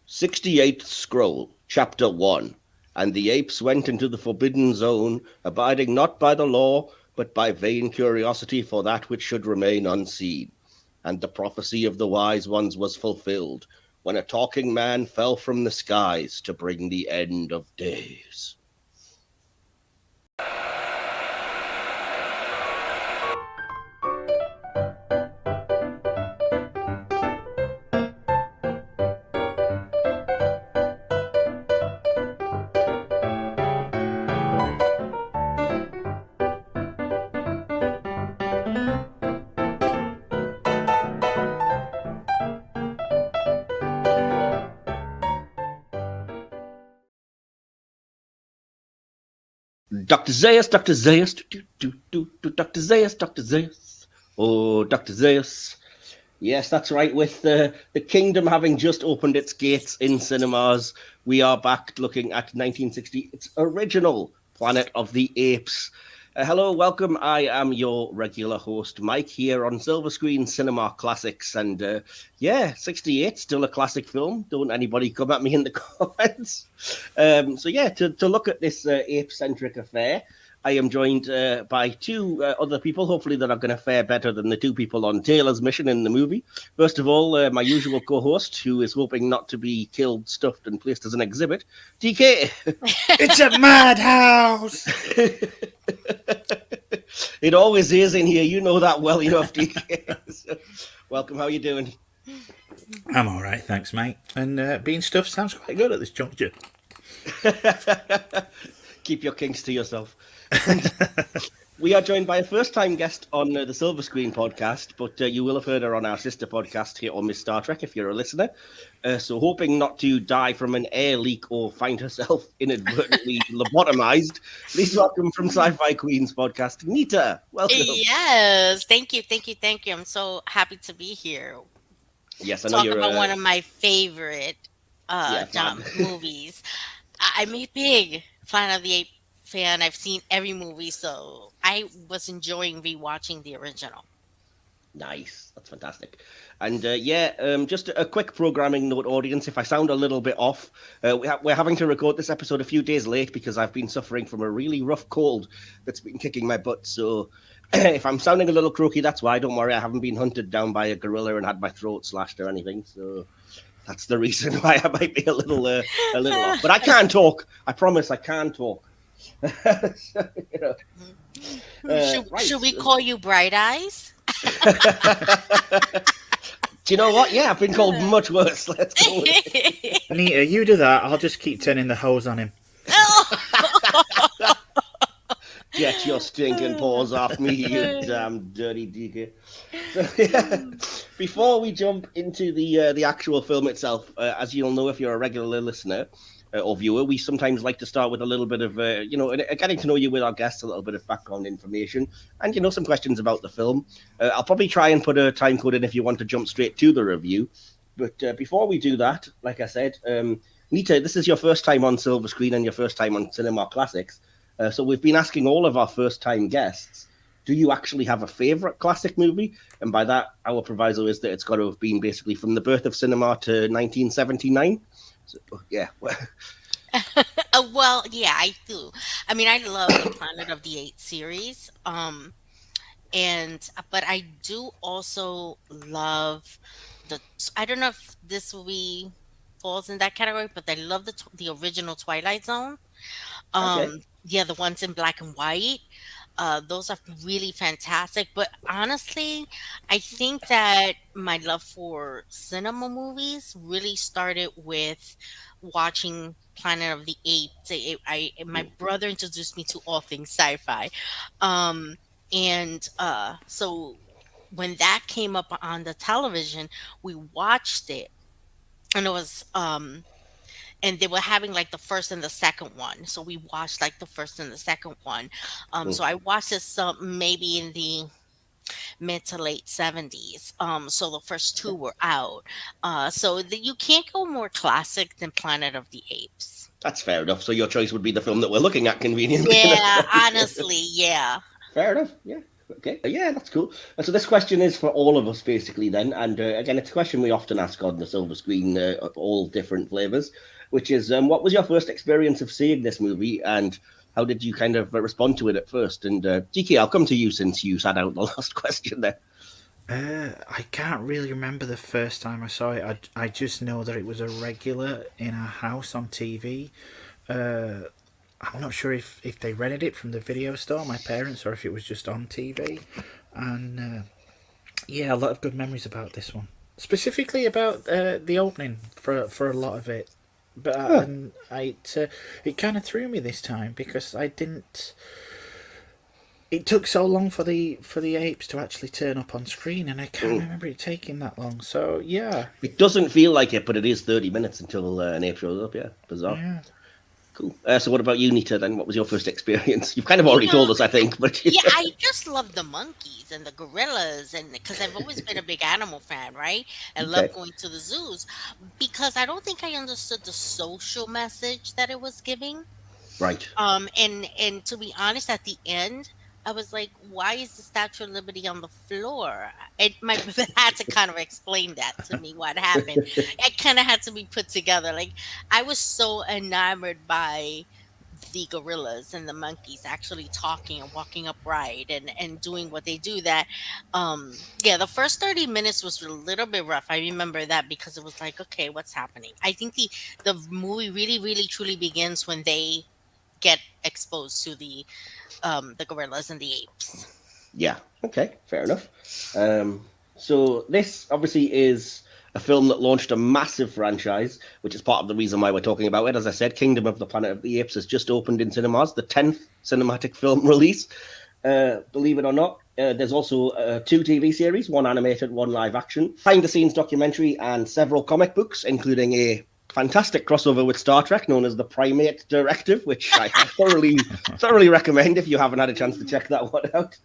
68th Scroll, Chapter 1. And the apes went into the forbidden zone, abiding not by the law, but by vain curiosity for that which should remain unseen. And the prophecy of the wise ones was fulfilled, when a talking man fell from the skies to bring the end of days. Dr. Zaius, Dr. Zaius, Dr. Zaius, Dr. Zaius. Oh, Dr. Zaius. Yes, that's right. With the kingdom having just opened its gates in cinemas, we are back looking at 1960. Its original Planet of the Apes. Hello, welcome. I am your regular host, Mike, here on Silver Screen Cinema Classics. And 68, still a classic film. Don't anybody come at me in the comments. To look at this ape-centric affair, I am joined by two other people, hopefully that are going to fare better than the two people on Taylor's mission in the movie. First of all, my usual co-host, who is hoping not to be killed, stuffed, and placed as an exhibit, DK. It's a madhouse! It always is in here. You know that well enough, DK. So, welcome. How are you doing? I'm all right, thanks, mate. And being stuffed sounds quite good at this juncture. Keep your kinks to yourself. We are joined by a first-time guest on the Silver Screen podcast, but you will have heard her on our sister podcast here on Miss Star Trek if you're a listener. So hoping not to die from an air leak or find herself inadvertently lobotomized, please welcome from Sci-Fi Queens Podcast, Nita. Welcome. Yes, thank you. I'm so happy to be here. Yes, I know you're about one of my favorite movies. I'm a big Planet of the Apes fan. I've seen every movie, so I was enjoying rewatching the original. Nice, that's fantastic. And just a quick programming note, audience. If I sound a little bit off, we're having to record this episode a few days late because I've been suffering from a really rough cold that's been kicking my butt. So if I'm sounding a little croaky, that's why. Don't worry, I haven't been hunted down by a gorilla and had my throat slashed or anything. So that's the reason why I might be a little off. But I can talk. I promise I can talk. Should we call you Bright Eyes? Do you know what? Yeah, I've been called much worse. Let's go with it. Nita, you do that. I'll just keep turning the hose on him. Get your stinking paws off me, you damn dirty DK. So, before we jump into the actual film itself, as you'll know if you're a regular listener or viewer, we sometimes like to start with a little bit of, getting to know you with our guests, a little bit of background information, and, some questions about the film. I'll probably try and put a time code in if you want to jump straight to the review. But before we do that, like I said, Nita, this is your first time on Silver Screen and your first time on Cinema Classics. So we've been asking all of our first-time guests, do you actually have a favorite classic movie? And by that, our proviso is that it's got to have been basically from the birth of cinema to 1979. So, yeah. Well, yeah, I do. I mean, I love the Planet of the Apes series. But I do also love I don't know if this movie falls in that category, but I love the original Twilight Zone. Okay. Yeah, the ones in black and white. Those are really fantastic. But honestly, I think that my love for cinema movies really started with watching Planet of the Apes. My brother introduced me to all things sci-fi. So when that came up on the television, we watched it. And it was and they were having like the first and the second one. So we watched like the first and the second one. So I watched this maybe in the mid to late 70s. So the first two were out. You can't go more classic than Planet of the Apes. That's fair enough. So your choice would be the film that we're looking at conveniently. Yeah, honestly, yeah. Fair enough, yeah. Okay, yeah, that's cool. So this question is for all of us, basically, then. And again, it's a question we often ask on the silver screen of all different flavors, which is, what was your first experience of seeing this movie, and how did you kind of respond to it at first? And DK, I'll come to you since you sat out the last question there. I can't really remember the first time I saw it. I just know that it was a regular in our house on TV. I'm not sure if they rented it from the video store, my parents, or if it was just on TV. And yeah, a lot of good memories about this one. Specifically about the opening for a lot of it. But it kind of threw me this time because I didn't. It took so long for the apes to actually turn up on screen, and I can't remember it taking that long. So yeah, it doesn't feel like it, but it is 30 minutes until an ape shows up. Yeah, bizarre. Yeah. Cool. So what about you, Nita, then? What was your first experience? You've kind of already told us, I think. But yeah, I just love the monkeys and the gorillas, and because I've always been a big animal fan, right? I love going to the zoos because I don't think I understood the social message that it was giving. Right. And to be honest, at the end, I was like, why is the Statue of Liberty on the floor? My mother had to kind of explain that to me, what happened. It kind of had to be put together. Like, I was so enamored by the gorillas and the monkeys actually talking and walking upright and doing what they do that yeah, the first 30 minutes was a little bit rough. I remember that because it was like, okay, what's happening? I think the movie really, really, truly begins when they get exposed to the gorillas and the apes. Yeah. Okay. Fair enough. So this obviously is a film that launched a massive franchise, which is part of the reason why we're talking about it. As I said, Kingdom of the Planet of the Apes has just opened in cinemas, the 10th cinematic film release. Believe it or not, there's also 2 TV series, 1 animated, 1 live action, behind-the-scenes documentary, and several comic books, including a fantastic crossover with Star Trek known as the Primate Directive, which I thoroughly recommend if you haven't had a chance to check that one out.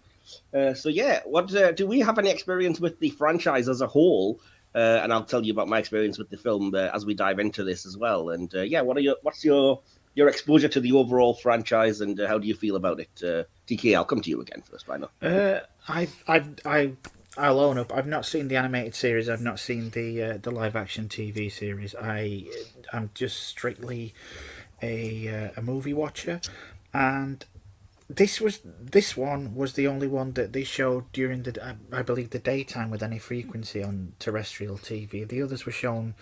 So yeah, what do we have any experience with the franchise as a whole? And I'll tell you about my experience with the film as we dive into this as well. And yeah, what's your exposure to the overall franchise, and how do you feel about it? DK, I'll come to you again first, why not? I'll own up. I've not seen the animated series. I've not seen the live action TV series. I'm just strictly a movie watcher, and this one was the only one that they showed during I believe the daytime with any frequency on terrestrial TV. The others were shown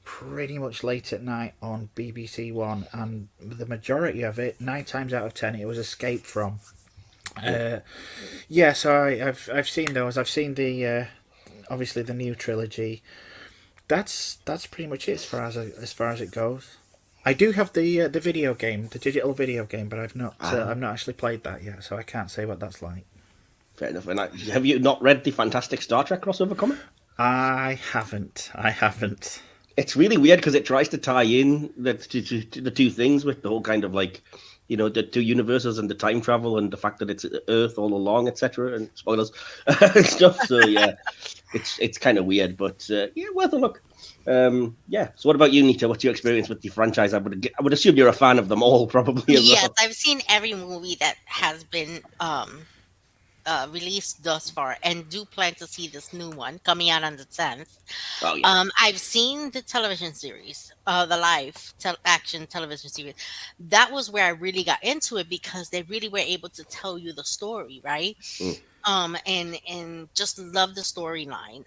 pretty much late at night on BBC One, and the majority of it, 9 times out of 10, it was escaped from. Yeah, so I've seen those. I've seen the obviously the new trilogy. That's pretty much it as far as it goes. I do have the video game, the digital video game, but I've not actually played that yet, so I can't say what that's like. Fair enough. And have you not read the fantastic Star Trek crossover comic? I haven't. It's really weird because it tries to tie in the two things with the whole kind of like, you know, the 2 universes and the time travel and the fact that it's Earth all along, etc. And spoilers and stuff. So yeah, it's kind of weird, but yeah, worth a look. Yeah. So what about you, Nita? What's your experience with the franchise? I would assume you're a fan of them all, probably. Yes, I've seen every movie that has been released thus far, and do plan to see this new one coming out on the 10th. Oh, yeah. I've seen the television series, the live action television series. That was where I really got into it because they really were able to tell you the story, right? And just love the storyline.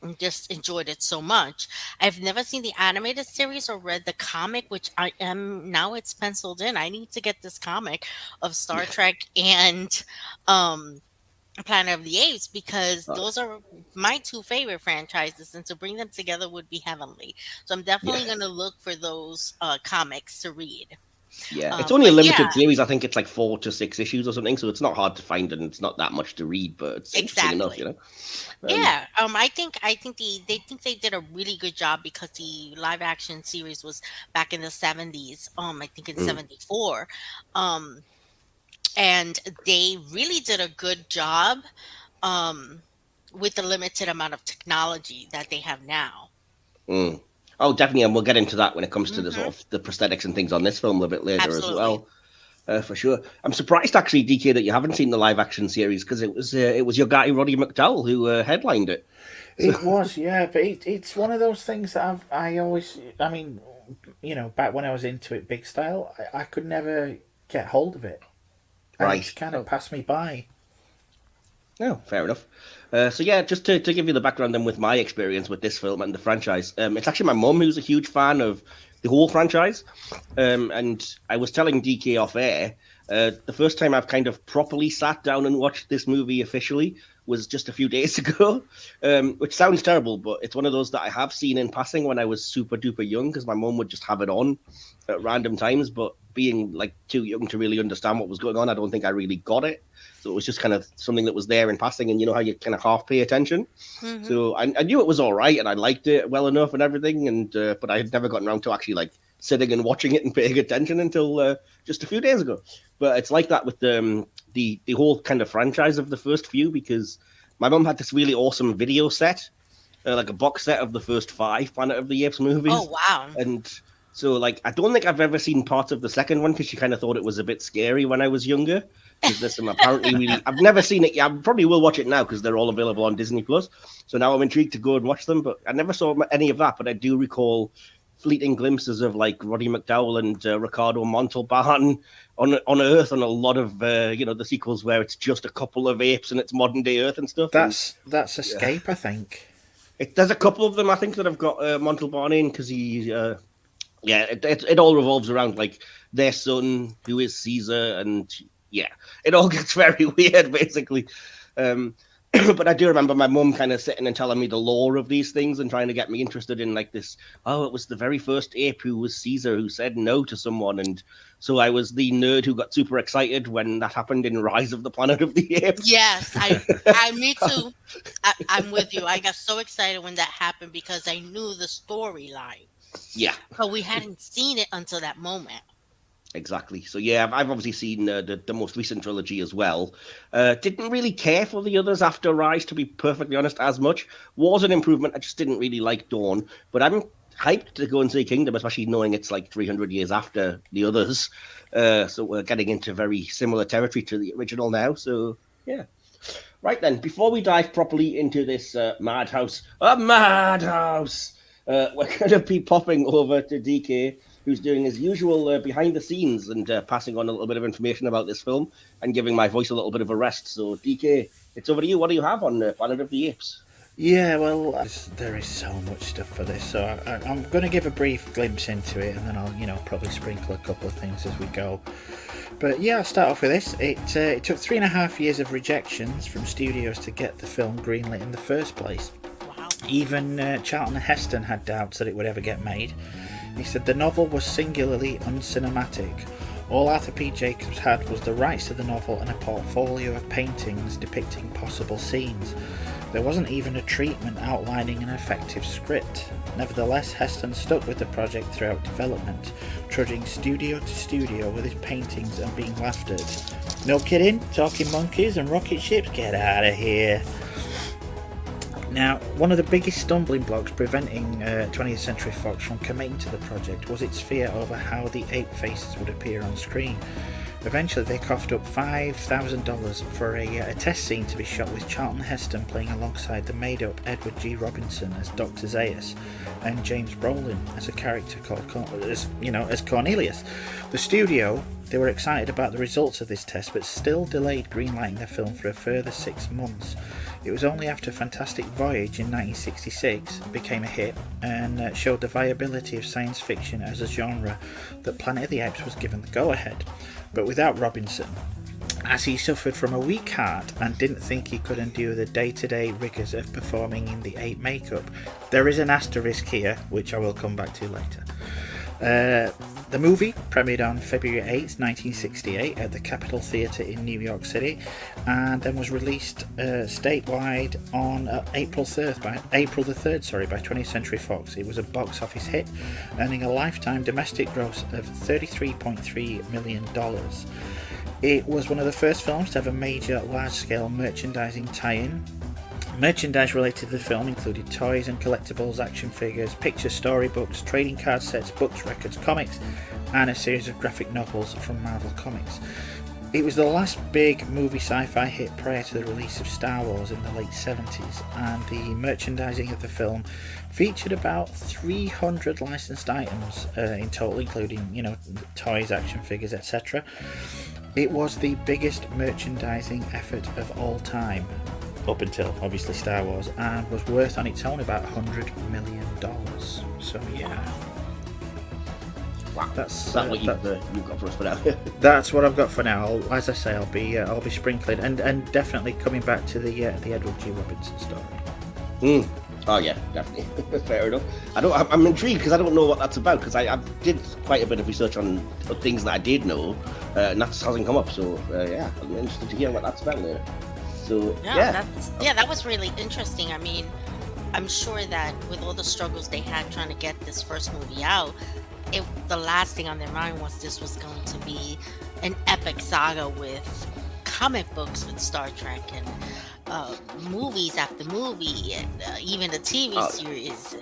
And just enjoyed it so much. I've never seen the animated series or read the comic, which I am now. It's penciled in. I need to get this comic of Star Trek and Planet of the Apes because those are my 2 favorite franchises, and to bring them together would be heavenly. So I'm definitely going to look for those comics to read. Yeah, it's only a limited series. I think it's like 4 to 6 issues or something, so it's not hard to find and it's not that much to read, but it's interesting enough, you know. Yeah, I think they did a really good job because the live action series was back in the 70s. I think in 74, and they really did a good job with the limited amount of technology that they have now. Oh, definitely, and we'll get into that when it comes to the sort of the prosthetics and things on this film a bit later as well. For sure. I'm surprised actually, DK, that you haven't seen the live action series because it was your guy Roddy McDowall who headlined it. It was, yeah, but it's one of those things that I mean, back when I was into it big style, I could never get hold of it. And Right. It's kind of passed me by. No, fair enough. So yeah, just to give you the background then with my experience with this film and the franchise, it's actually my mum who's a huge fan of the whole franchise. And I was telling DK off air, the first time I've kind of properly sat down and watched this movie officially was just a few days ago, which sounds terrible, but it's one of those that I have seen in passing when I was super duper young because my mum would just have it on at random times. But being like too young to really understand what was going on, I don't think I really got it. So it was just kind of something that was there in passing, and you know how you kind of half pay attention. Mm-hmm. So I knew it was all right, and I liked it well enough and everything, and but I had never gotten around to actually like sitting and watching it and paying attention until just a few days ago. But it's like that with the whole kind of franchise of the first few, because my mum had this really awesome video set, like a box set of the first 5 Planet of the Apes movies. Oh, wow. And so like I don't think I've ever seen parts of the second one because she kind of thought it was a bit scary when I was younger. Because there's some apparently really... I've never seen it. Yeah, I probably will watch it now because they're all available on Disney+. So now I'm intrigued to go and watch them, but I never saw any of that. But I do recall fleeting glimpses of like Roddy McDowall and Ricardo Montalban on Earth on a lot of the sequels where it's just a couple of apes and it's modern day Earth and stuff. That's Escape, yeah. I think. There's a couple of them I think that have got Montalban in because he it all revolves around like their son who is Caesar, and yeah, it all gets very weird basically. But I do remember my mum kind of sitting and telling me the lore of these things and trying to get me interested in like this. Oh, it was the very first ape who was Caesar who said no to someone. And so I was the nerd who got super excited when that happened in Rise of the Planet of the Apes. Yes, me too. I'm with you. I got so excited when that happened because I knew the storyline. Yeah. But we hadn't seen it until that moment. Exactly. So yeah, I've obviously seen the most recent trilogy as well. Didn't really care for the others after Rise, to be perfectly honest, as much. Was an improvement. I just didn't really like Dawn. But I'm hyped to go and see Kingdom, especially knowing it's like 300 years after the others. So we're getting into very similar territory to the original now. So yeah. Right then, before we dive properly into this madhouse, we're going to be popping over to DK, who's doing his usual behind the scenes and passing on a little bit of information about this film and giving my voice a little bit of a rest. So, DK, it's over to you. What do you have on Planet of the Apes? Yeah, well, there is so much stuff for this, so I'm going to give a brief glimpse into it, and then I'll, probably sprinkle a couple of things as we go. But yeah, I'll start off with this. It took 3.5 years of rejections from studios to get the film greenlit in the first place. Wow. Even Charlton Heston had doubts that it would ever get made. He said the novel was singularly uncinematic. All Arthur P. Jacobs had was the rights to the novel and a portfolio of paintings depicting possible scenes. There wasn't even a treatment outlining an effective script. Nevertheless, Heston stuck with the project throughout development, trudging studio to studio with his paintings and being laughed at. No kidding? Talking monkeys and rocket ships? Get out of here. Now, one of the biggest stumbling blocks preventing 20th Century Fox from committing to the project was its fear over how the ape faces would appear on screen. Eventually, they coughed up $5,000 for a test scene to be shot with Charlton Heston playing alongside the made-up Edward G. Robinson as Dr. Zaius and James Brolin as a character called as Cornelius. The studio, they were excited about the results of this test, but still delayed greenlighting the film for a further 6 months. It was only after Fantastic Voyage in 1966 became a hit and showed the viability of science fiction as a genre that Planet of the Apes was given the go-ahead, but without Robinson, as he suffered from a weak heart and didn't think he could endure the day-to-day rigours of performing in the ape makeup. There is an asterisk here, which I will come back to later. The movie premiered on February 8th, 1968 at the Capitol Theatre in New York City, and then was released statewide on April the 3rd by 20th Century Fox. It was a box office hit, earning a lifetime domestic gross of $33.3 million. It was one of the first films to have a major large-scale merchandising tie-in, Merchandise related to the film included toys and collectibles, action figures, pictures, storybooks, trading card sets, books, records, comics, and a series of graphic novels from Marvel Comics. It was the last big movie sci-fi hit prior to the release of Star Wars in the late 70s, and the merchandising of the film featured about 300 licensed items in total, including, toys, action figures, etc. It was the biggest merchandising effort of all time, up until obviously Star Wars, and was worth on its own about $100 million. So yeah. Wow. That's what you've got for us for now. That's what I've got for now. As I say, I'll be sprinkling and definitely coming back to the Edward G. Robinson story. Oh yeah, definitely. Fair enough. I'm intrigued because I don't know what that's about, because I did quite a bit of research on things that I did know, and that hasn't come up. So yeah, I'm interested to hear what that's about later. So yeah, that was really interesting. I mean, I'm sure that with all the struggles they had trying to get this first movie out, the last thing on their mind was this was going to be an epic saga with comic books with Star Trek and movies after movie and even the TV series.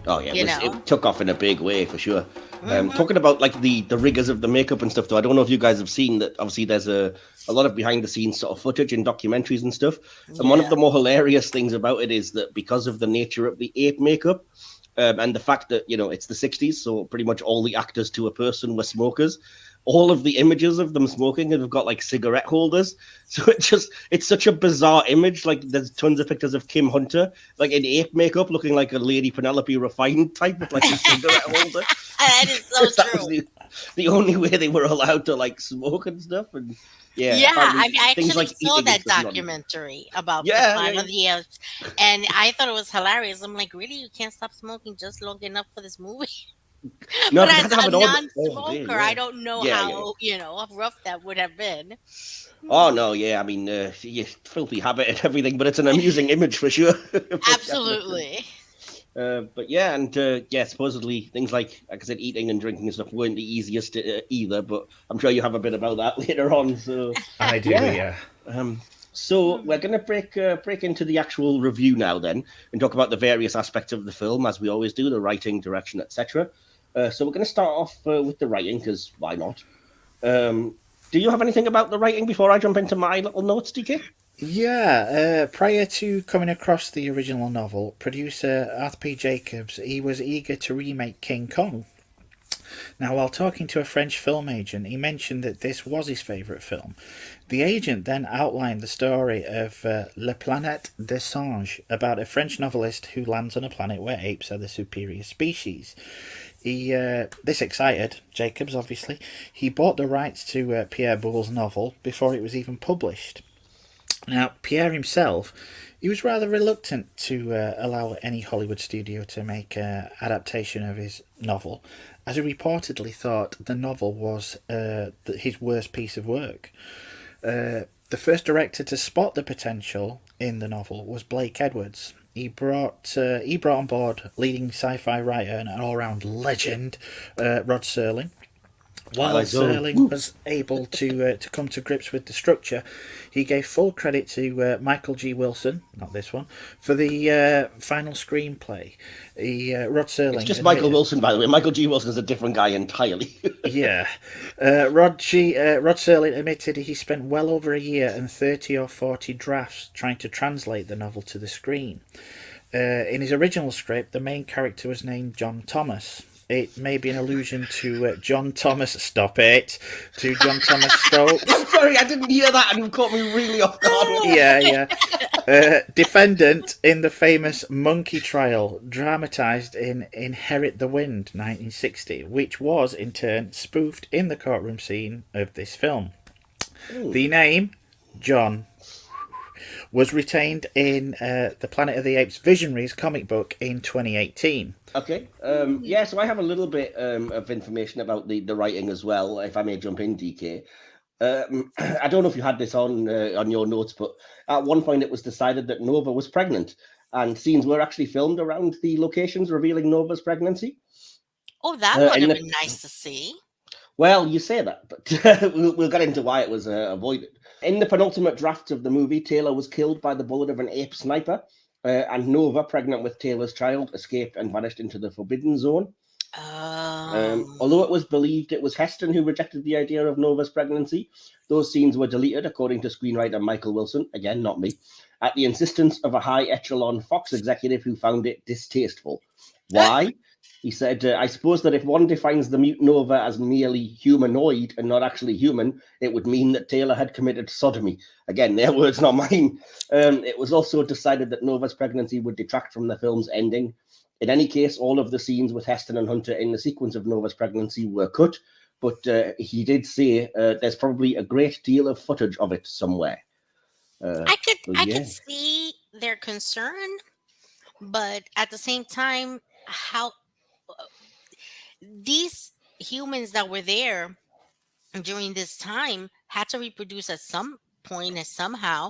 Oh yeah, it took off in a big way for sure. Talking about like the rigors of the makeup and stuff, though, I don't know if you guys have seen that. Obviously, there's a lot of behind the scenes sort of footage in documentaries and stuff. And one of the more hilarious things about it is that because of the nature of the ape makeup, and the fact that, it's the 60s, so pretty much all the actors to a person were smokers. All of the images of them smoking have got like cigarette holders. So it's such a bizarre image. Like there's tons of pictures of Kim Hunter, like in ape makeup, looking like a Lady Penelope Refined type with like a cigarette holder. That is so that true. Was the only way they were allowed to like smoke and stuff. And I actually like saw that documentary about the Planet of the Apes, and I thought it was hilarious. I'm like, really, you can't stop smoking just long enough for this movie? No, but as a non-smoker, I don't know how rough that would have been. Oh no, yeah, I mean, filthy habit and everything, but it's an amusing image for sure. Absolutely. But yeah, and supposedly things like I said, eating and drinking and stuff weren't the easiest either. But I'm sure you have a bit about that later on. So I do, yeah. So we're going to break into the actual review now, then, and talk about the various aspects of the film, as we always do, the writing, direction, etc. So we're going to start off with the writing, because why not? Do you have anything about the writing before I jump into my little notes, DK? Yeah, prior to coming across the original novel, producer Arthur P. Jacobs, he was eager to remake King Kong. Now, while talking to a French film agent, he mentioned that this was his favourite film. The agent then outlined the story of La Planète des Singes, about a French novelist who lands on a planet where apes are the superior species. This excited Jacobs, obviously. He bought the rights to Pierre Boulle's novel before it was even published. Now, Pierre himself, he was rather reluctant to allow any Hollywood studio to make an adaptation of his novel, as he reportedly thought the novel was his worst piece of work. The first director to spot the potential in the novel was Blake Edwards. He brought on board leading sci-fi writer and an all-round legend, Rod Serling. While Serling was able to come to grips with the structure, he gave full credit to Michael G. Wilson, not this one, for the final screenplay. Rod Serling. It's just Michael Wilson, by the way. Michael G. Wilson is a different guy entirely. Yeah. Rod Serling admitted he spent well over a year and 30 or 40 drafts trying to translate the novel to the screen. In his original script, the main character was named John Thomas. It may be an allusion to John Thomas. Stop it. To John Thomas Stokes. I'm sorry, I didn't hear that, and you caught me really off guard. Yeah. Defendant in the famous Monkey Trial, dramatised in Inherit the Wind, 1960, which was in turn spoofed in the courtroom scene of this film. Ooh. The name John was retained in the Planet of the Apes Visionaries comic book in 2018. Okay. So I have a little bit of information about the writing as well, if I may jump in, DK. I don't know if you had this on your notes, but at one point it was decided that Nova was pregnant, and scenes were actually filmed around the locations revealing Nova's pregnancy. Oh, that would have been nice to see. Well, you say that, but we'll get into why it was avoided. In the penultimate drafts of the movie, Taylor was killed by the bullet of an ape sniper, and Nova, pregnant with Taylor's child, escaped and vanished into the Forbidden Zone. Although it was believed it was Heston who rejected the idea of Nova's pregnancy, those scenes were deleted, according to screenwriter Michael Wilson, again, not me, at the insistence of a high-echelon Fox executive who found it distasteful. Why? He said, I suppose that if one defines the mute Nova as merely humanoid and not actually human, it would mean that Taylor had committed sodomy. Again, their words, not mine. It was also decided that Nova's pregnancy would detract from the film's ending. In any case, all of the scenes with Heston and Hunter in the sequence of Nova's pregnancy were cut, but he did say there's probably a great deal of footage of it somewhere. I could see their concern, but at the same time, how these humans that were there during this time had to reproduce at some point and somehow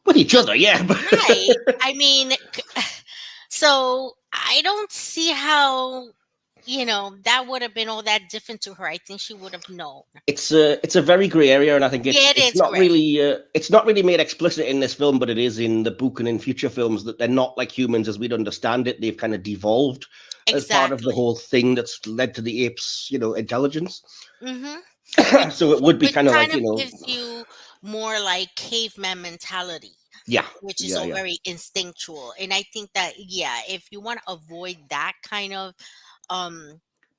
with each other, yeah. Right. I mean, so I don't see how that would have been all that different to her. I think she would have known. It's a very grey area, and I think it's not really made explicit in this film, but it is in the book and in future films that they're not like humans as we'd understand it. They've kind of devolved as part of the whole thing that's led to the apes, intelligence. Mm-hmm. So it would be kind of like gives you more like caveman mentality. Yeah, which is all very instinctual, and I think that if you want to avoid that kind of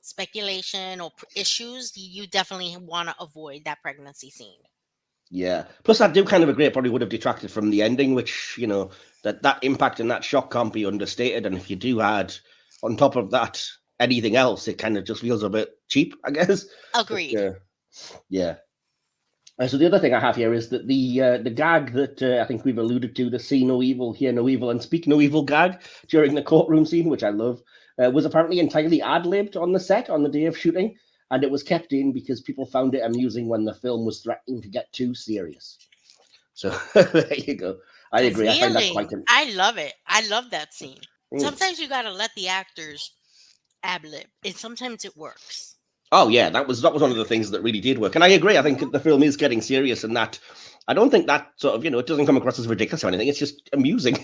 speculation or issues, you definitely want to avoid that pregnancy scene. Yeah. Plus, I do kind of agree it probably would have detracted from the ending, which, that impact and that shock can't be understated. And if you do add on top of that anything else, it kind of just feels a bit cheap, I guess. Agreed. But, yeah. So the other thing I have here is that the gag that I think we've alluded to, the see no evil, hear no evil, and speak no evil gag during the courtroom scene, which I love, was apparently entirely ad-libbed on the set on the day of shooting, and it was kept in because people found it amusing when the film was threatening to get too serious. So there you go. I agree. Really? I find that quite. I love it. I love that scene. Sometimes you got to let the actors ad-lib, and sometimes it works. Oh yeah, that was one of the things that really did work, and I agree. I think the film is getting serious, and that I don't think that sort of it doesn't come across as ridiculous or anything. It's just amusing.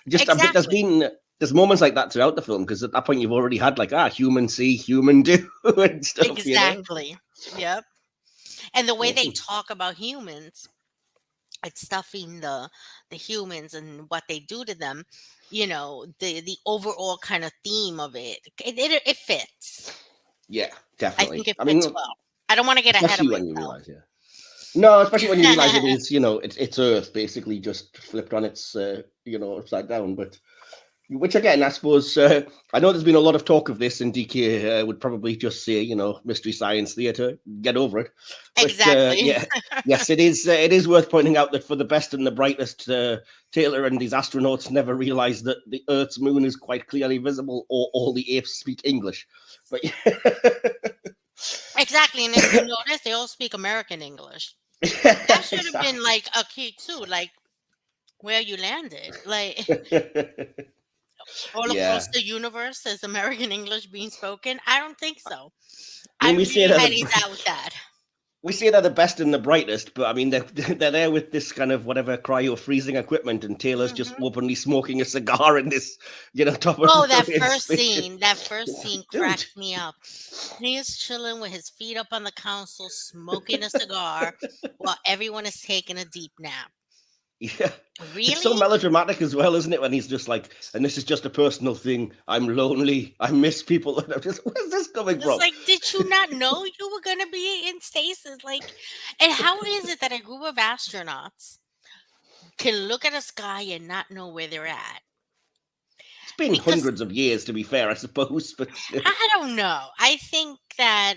Exactly. There's moments like that throughout the film because at that point you've already had like human see, human do and stuff. Exactly. Yep. And the way they talk about humans, it's stuffing the humans and what they do to them. The overall kind of theme of it. It fits. Yeah, definitely. I think it fits well. I don't want to get ahead of myself. When you realize, no, especially when you realize it is, it's Earth basically just flipped on its, upside down. But which again, I suppose, I know there's been a lot of talk of this, and DK would probably just say, Mystery Science Theater, get over it. But, exactly. Yes, it is worth pointing out that for the best and the brightest, Taylor and these astronauts never realized that the Earth's moon is quite clearly visible, or all the apes speak English. But exactly, and if you notice, they all speak American English. That should have been like a key too, like where you landed, like all across the universe is American English being spoken. I don't think so. I really highly doubt that. We say they're the best and the brightest, but I mean they're there with this kind of whatever cryo freezing equipment, and Taylor's just openly smoking a cigar in this, top of. Oh, that first scene cracked me up. He is chilling with his feet up on the console, smoking a cigar, while everyone is taking a deep nap. Yeah, really? It's so melodramatic as well, isn't it? When he's just like, and this is just a personal thing. I'm lonely. I miss people. And I'm just, where's this coming from? Like, did you not know you were gonna be in stasis? Like, and how is it that a group of astronauts can look at a sky and not know where they're at? It's been hundreds of years, to be fair, I suppose. But I don't know. I think that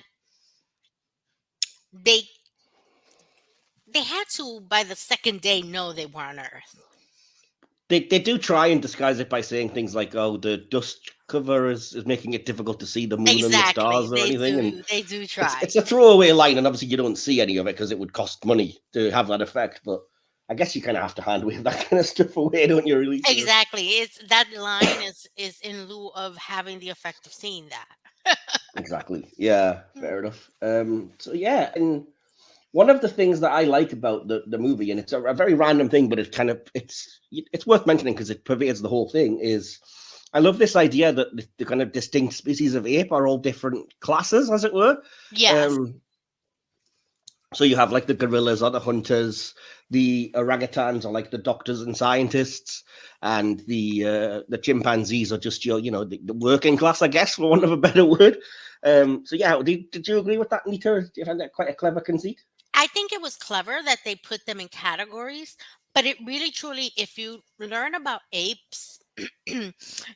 they had to, by the second day, know they were on Earth. They do try and disguise it by saying things like, "Oh, the dust cover is making it difficult to see the moon and the stars or anything." They do try. It's a throwaway line, and obviously you don't see any of it because it would cost money to have that effect. But I guess you kind of have to hand wave that kind of stuff away, don't you? Really? Exactly. It's that line is in lieu of having the effect of seeing that. Exactly. Yeah. Fair enough. So yeah, and. one of the things that I like about the movie, and it's a very random thing, but it's worth mentioning because it pervades the whole thing, is I love this idea that the kind of distinct species of ape are all different classes, as it were. Yes. So you have like the gorillas are the hunters, the orangutans are like the doctors and scientists, and the chimpanzees are just the working class, I guess, for want of a better word. So yeah, did you agree with that, Nita? Do you find that quite a clever conceit? I think it was clever that they put them in categories, but it really truly, if you learn about apes,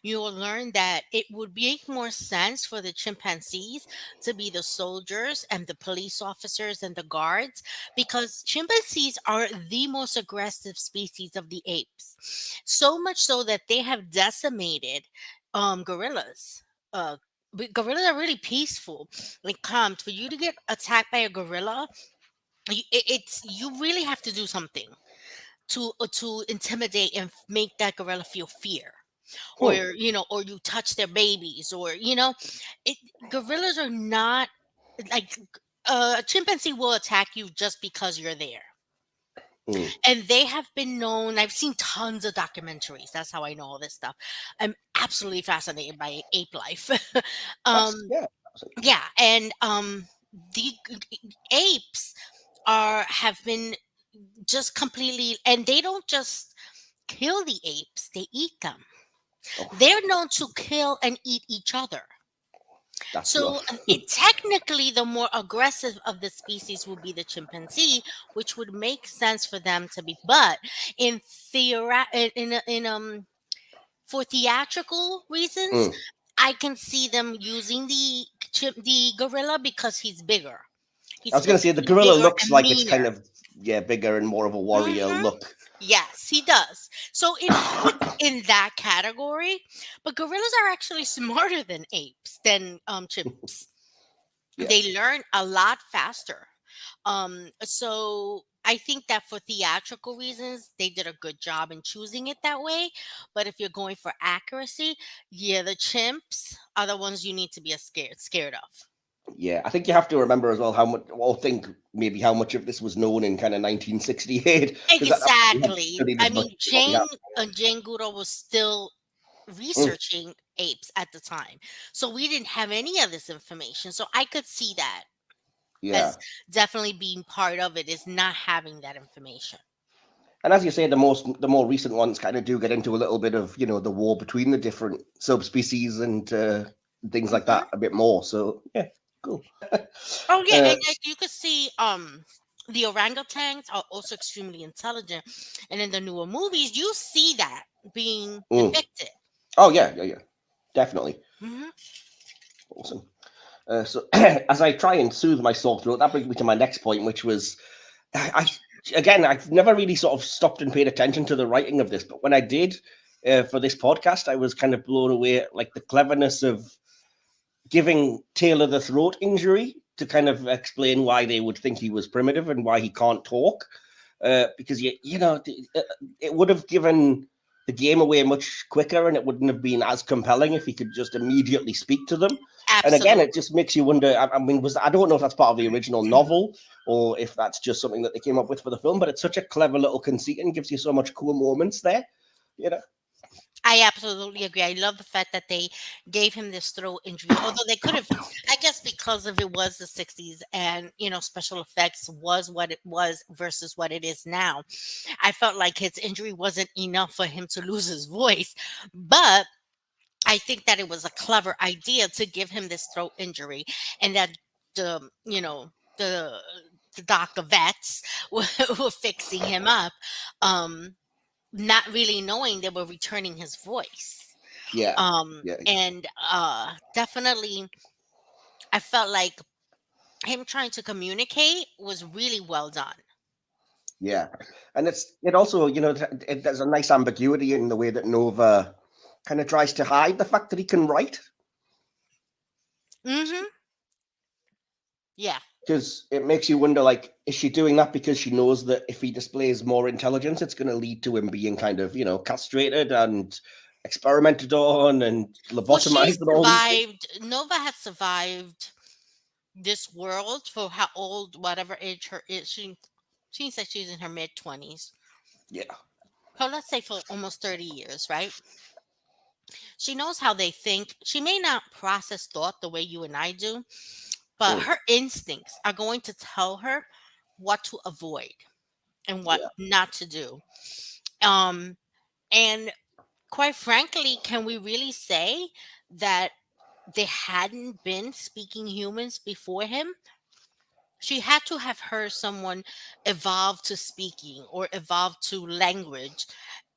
you will learn that it would make more sense for the chimpanzees to be the soldiers and the police officers and the guards, because chimpanzees are the most aggressive species of the apes. So much so that they have decimated gorillas. Gorillas are really peaceful. Like, calm. For you to get attacked by a gorilla, it's you really have to do something to intimidate and make that gorilla feel fear, or Hmm. or you touch their babies, or it, gorillas are not like a chimpanzee will attack you just because you're there. Hmm. And they have been known. I've seen tons of documentaries. That's how I know all this stuff. I'm absolutely fascinated by ape life. um Yeah. yeah, and the apes have been just completely, and they don't just kill the apes, they eat them. Oh, They're known to kill and eat each other. that's So rough. technically the more aggressive of the species would be the chimpanzee, which would make sense for them to be, but in for theatrical reasons, Hmm. I can see them using the gorilla because he's bigger. He's I was going supposed to to say the be gorilla bigger looks and like it's meaner. kind of bigger and more of a warrior Mhm. look. Yes, he does. So it fits in that category. But gorillas are actually smarter than apes, than chimps. Yeah. They learn a lot faster. So I think that for theatrical reasons, they did a good job in choosing it that way. But if you're going for accuracy, yeah, the chimps are the ones you need to be scared of. Yeah, I think you have to remember as well how much, well, think maybe how much of this was known in kind of 1968, because that we haven't Exactly. studied I as much mean, as what we have. Jane Goodall was still Mm, researching apes at the time. So we didn't have any of this information. So I could see that yeah, as definitely being part of it, is not having that information. and as you say, the more recent ones kind of do get into a little bit of the war between the different subspecies and things like Mhm. that a bit more. So yeah, cool. Oh yeah, uh, and like, you could see the orangutans are also extremely intelligent, and in the newer movies you see that being mm. depicted. Oh yeah, definitely Hmm. awesome. So as I try and soothe my sore throat, that brings me to my next point, which was I again, I've never really sort of stopped and paid attention to the writing of this, but when I did for this podcast, I was kind of blown away at like the cleverness of giving Taylor the throat injury to kind of explain why they would think he was primitive and why he can't talk. Because it would have given the game away much quicker, and it wouldn't have been as compelling if he could just immediately speak to them. And again, it Absolutely. just makes you wonder. I mean, I don't know if that's part of the original novel or if that's just something that they came up with for the film. But it's such a clever little conceit and gives you so much cool moments there. You know. I absolutely agree. I love the fact that they gave him this throat injury, although they could have, I guess, because of it was the 60s, and special effects was what it was versus what it is now. I felt like his injury wasn't enough for him to lose his voice, but I think that it was a clever idea to give him this throat injury, and that the the doctor vets were fixing him up. Um, Not really knowing they were returning his voice. Yeah. Yeah. And definitely I felt like him trying to communicate was really well done. Yeah, and it also there's a nice ambiguity in the way that Nova kind of tries to hide the fact that he can write, Mhm. Yeah. because it makes you wonder, like, is she doing that because she knows that if he displays more intelligence, it's going to lead to him being kind of castrated and experimented on and Well, she lobotomized and all these things. survived. Nova has survived this world for how old, whatever age her is. She said she's in her mid-20s. Yeah, So let's say for almost 30 years, right? She knows how they think. She may not process thought the way you and I do, but mm, her instincts are going to tell her what to avoid and what yeah, not to do. Um, and quite frankly, can we really say that there hadn't been speaking humans before him? She had to have heard someone evolve to speaking or evolve to language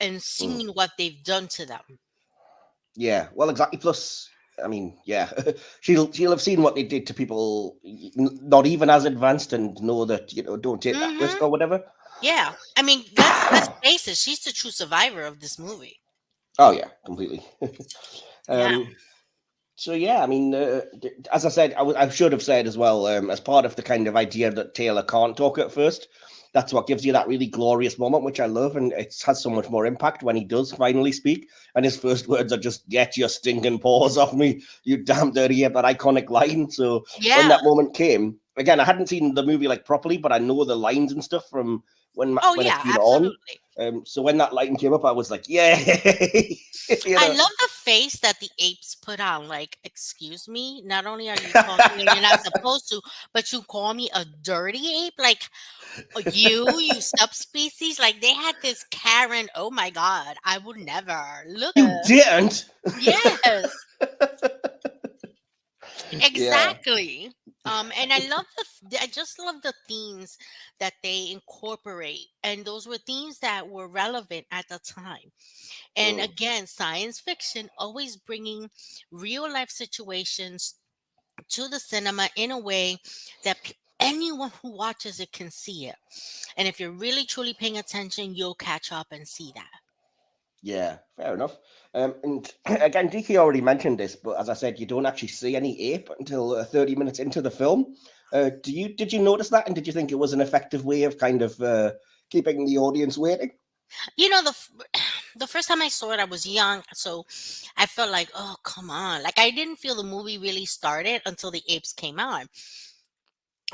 and mm, seen what they've done to them. yeah. Well, exactly. Plus, I mean, yeah, she'll have seen what they did to people not even as advanced and know that don't take that risk Hmm. or whatever. Yeah. I mean, let's face it, she's the true survivor of this movie. Oh yeah, completely. Yeah. um, So yeah, I mean, as I said, I should have said as well, as part of the kind of idea that Taylor can't talk at first, that's what gives you that really glorious moment, which I love, and it has so much more impact when he does finally speak. And his first words are just "Get your stinking paws off me, you damn dirty ape!" That iconic line. So when Yeah. that moment came, again, I hadn't seen the movie like properly, but I know the lines and stuff from Oh when it's yeah, been on. absolutely. So when that line came up, I was like, "Yeah," you I know. love the face that the apes put on. Like, excuse me, not only are you talking and you're not supposed to, but you call me a dirty ape? Like, you subspecies? Like, they had this Karen, oh my God, I would never. Look, You didn't. yes, Yeah. exactly. And I love I just love the themes that they incorporate. And those were themes that were relevant at the time. And Mm, again, science fiction always bringing real life situations to the cinema in a way that anyone who watches it can see it. And if you're really truly paying attention, you'll catch up and see that. yeah, fair enough. And again, DK already mentioned this, but as I said, you don't actually see any ape until 30 minutes into the film. Did you notice that, and did you think it was an effective way of kind of keeping the audience waiting? You know, the first time I saw it, I was young, so I felt like, oh, come on. Like, I didn't feel the movie really started until the apes came out.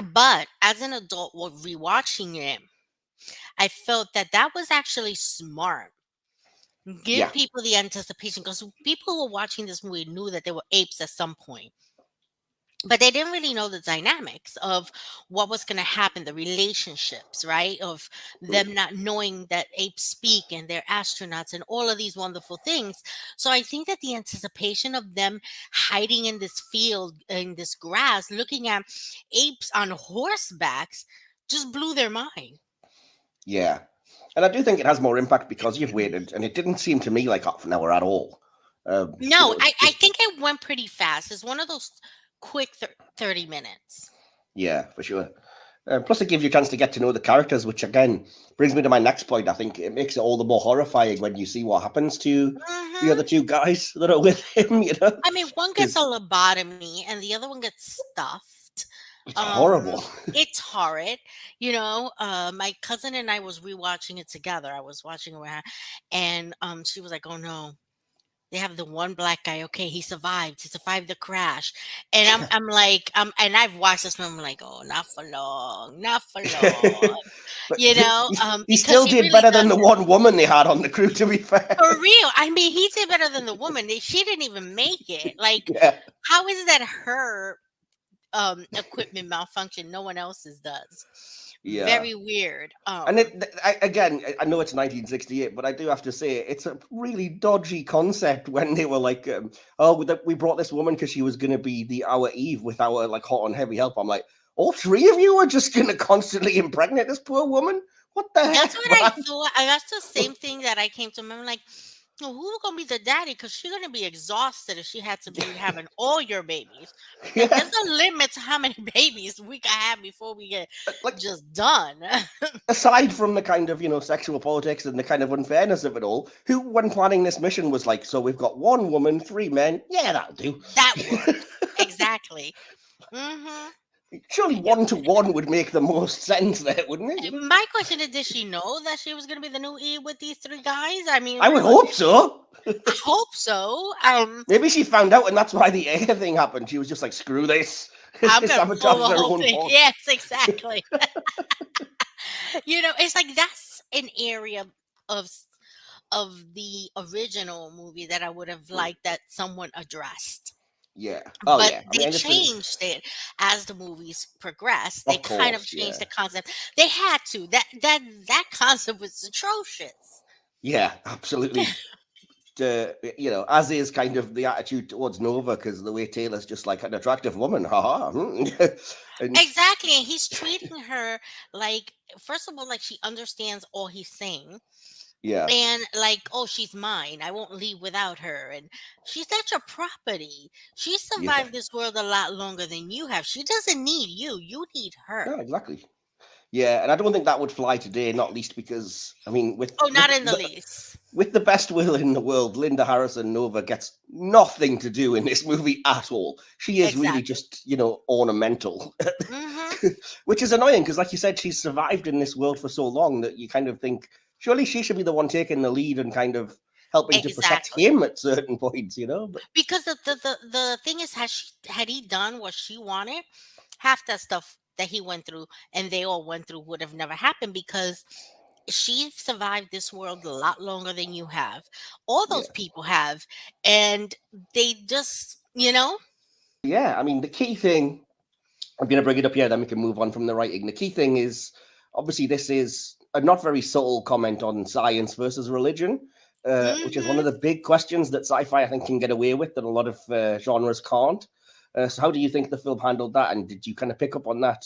But as an adult, while rewatching it, I felt that that was actually smart. Give Yeah, people the anticipation because people who were watching this movie knew that there were apes at some point, but they didn't really know the dynamics of what was going to happen, the relationships, right? Of mm, them not knowing that apes speak and they're astronauts and all of these wonderful things. So I think that the anticipation of them hiding in this field, in this grass, looking at apes on horsebacks just blew their mind. yeah. And I do think it has more impact because you've waited, and it didn't seem to me like half an hour at all. No, I Just think it went pretty fast. It's one of those quick 30 minutes. yeah, for sure. Plus, it gives you a chance to get to know the characters, which again brings me to my next point. I think it makes it all the more horrifying when you see what happens to the Hmm. other two guys that are with him. I mean, one gets a Because lobotomy and the other one gets stuffed. it's Um, horrible. it's horrid. You know, my cousin and I was rewatching it together. I was watching it with her, and she was like, "Oh no, they have the one black guy. Okay, he survived. He survived the crash." And I'm like, and I've watched this film. I'm like, "Oh, not for long, not for long." But You know, he because still he did really better than the doesn't. one woman they had on the crew. To be fair, For real. I mean, he did better than the woman. She didn't even make it. Like, yeah, how is that her equipment malfunction? No one else's does. yeah. Very weird. And again, I know it's 1968, but I do have to say it's a really dodgy concept when they were like, "Oh, we brought this woman because she was going to be our Eve with our like hot and heavy help." I'm like, all three of you are just going to constantly impregnate this poor woman? What the That's heck, what I man? thought. And that's the same thing that I came to. I'm like, well, who's gonna be the daddy? Because she's gonna be exhausted if she had to be having all your babies. Like, Yeah, there's a limit to how many babies we can have before we get like just done. aside from the kind of sexual politics and the kind of unfairness of it all, who when planning this mission was like, so we've got one woman, three men, yeah, that'll do. That works exactly. Hmm. Surely one to one would make the most sense there, wouldn't it? You know? My question is, did she know that she was going to be the new Eve with these three guys? I mean, I would really, hope so. I hope so. Maybe she found out, and that's why the air thing happened. She was just like, "Screw this." I'm going to pull Sabotage the their whole own thing. boss. Yes, exactly. It's like that's an area of the original movie that I would have liked that someone addressed. Yeah. Oh But yeah. I they mean, changed it as the movies progressed. They of kind of course. changed Yeah. the concept. They had to. That concept was atrocious. Yeah. Absolutely. As is kind of the attitude towards Nova, because the way Taylor's just like an attractive woman, haha. And Exactly. And he's treating her like, first of all, like she understands all he's saying. yeah, And like, oh, she's mine. I won't leave without her. And she's not your property. She yeah, survived this world a lot longer than you have. She doesn't need you. You need her. no, exactly. Yeah, and I don't think that would fly today, not least because I mean, Oh, not in the least. with the best will in the world, Linda Harrison Nova gets nothing to do in this movie at all. She is really Exactly. just ornamental, Hmm. which is annoying because, like you said, she's survived in this world for so long that you kind of think surely she should be the one taking the lead and kind of helping to protect Exactly. him at certain points, But Because the thing is, had he done what she wanted, half that stuff that he went through and they all went through would have never happened because she survived this world a lot longer than you have. All those yeah, people have, and they just. yeah. I mean, the key thing I'm going to bring it up here, then we can move on from the writing. The key thing is obviously this is a not very subtle comment on science versus religion, which is one of Hmm. the big questions that sci-fi I think can get away with that a lot of genres can't. So how do you think the film handled that, and did you kind of pick up on that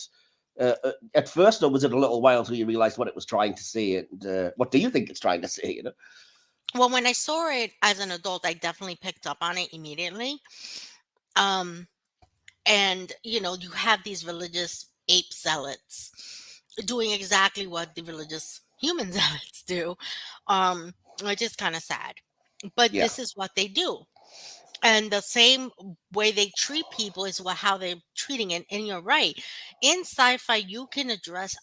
at first, or was it a little while till you realized what it was trying to say, and what do you think it's trying to say? Well, when I saw it as an adult, I definitely picked up on it immediately. Um, and you have these religious ape zealots doing exactly what the religious human zealots do, which is kind of sad. But Yeah, this is what they do. And the same way they treat people is how they're treating it. And you're right. In sci-fi, you can address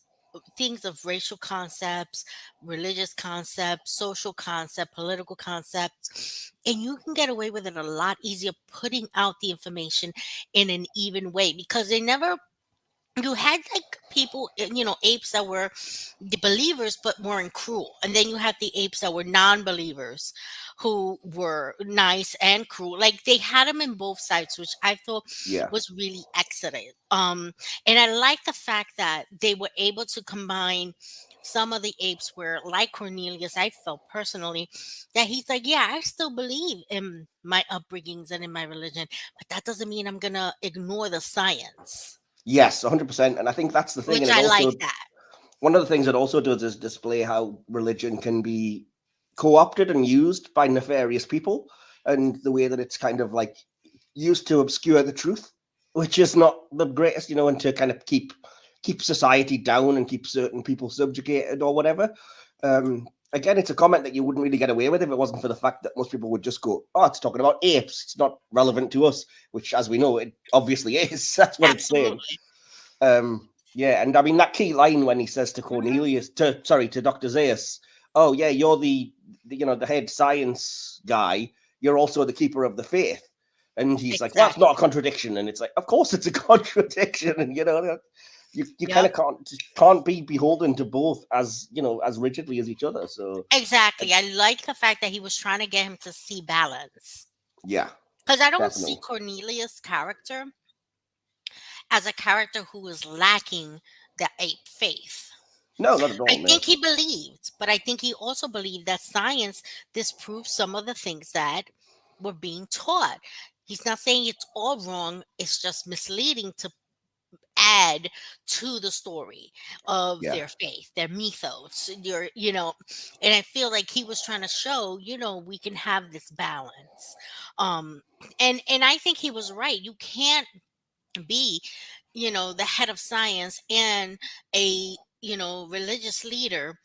things of racial concepts, religious concepts, social concept, political concepts, and you can get away with it a lot easier putting out the information in an even way because they never you had like people, apes that were the believers but weren't cruel. And then you had the apes that were non-believers who were nice and cruel. Like they had them in both sides, which I thought yeah, was really excellent. And I like the fact that they were able to combine some of the apes where, like Cornelius, I felt personally that he's like, yeah, I still believe in my upbringings and in my religion, but that doesn't mean I'm gonna ignore the science, yes, 100%. And I think that's the thing, which and it I like also that. one of the things it also does is display how religion can be co-opted and used by nefarious people, and the way that it's kind of like used to obscure the truth, which is not the greatest, and to kind of keep society down and keep certain people subjugated or whatever. Again, it's a comment that you wouldn't really get away with if it wasn't for the fact that most people would just go, "Oh, it's talking about apes. It's not relevant to us," which, as we know, it obviously is. That's what it's saying. Absolutely. Yeah, and I mean that key line when he says to Mhm. to Dr. Zaius, "Oh yeah, you're the head science guy. You're also the keeper of the faith." And he's like, "Well, it's not a Exactly. contradiction." And it's like, "Of course, it's a contradiction." And you kind Yep. of can't be beholden to both as rigidly as each other. So Exactly. I like the fact that he was trying to get him to see balance. yeah, Because I don't see definitely. Cornelius' character as a character who is lacking the ape faith. No, not at I all. No. think he believed, but I think he also believed that science disproves some of the things that were being taught. He's not saying it's all wrong, it's just misleading to add to the story of Yeah. their faith, their mythos, and I feel like he was trying to show, we can have this balance. Um, and I think he was right. You can't be, the head of science and a, religious leader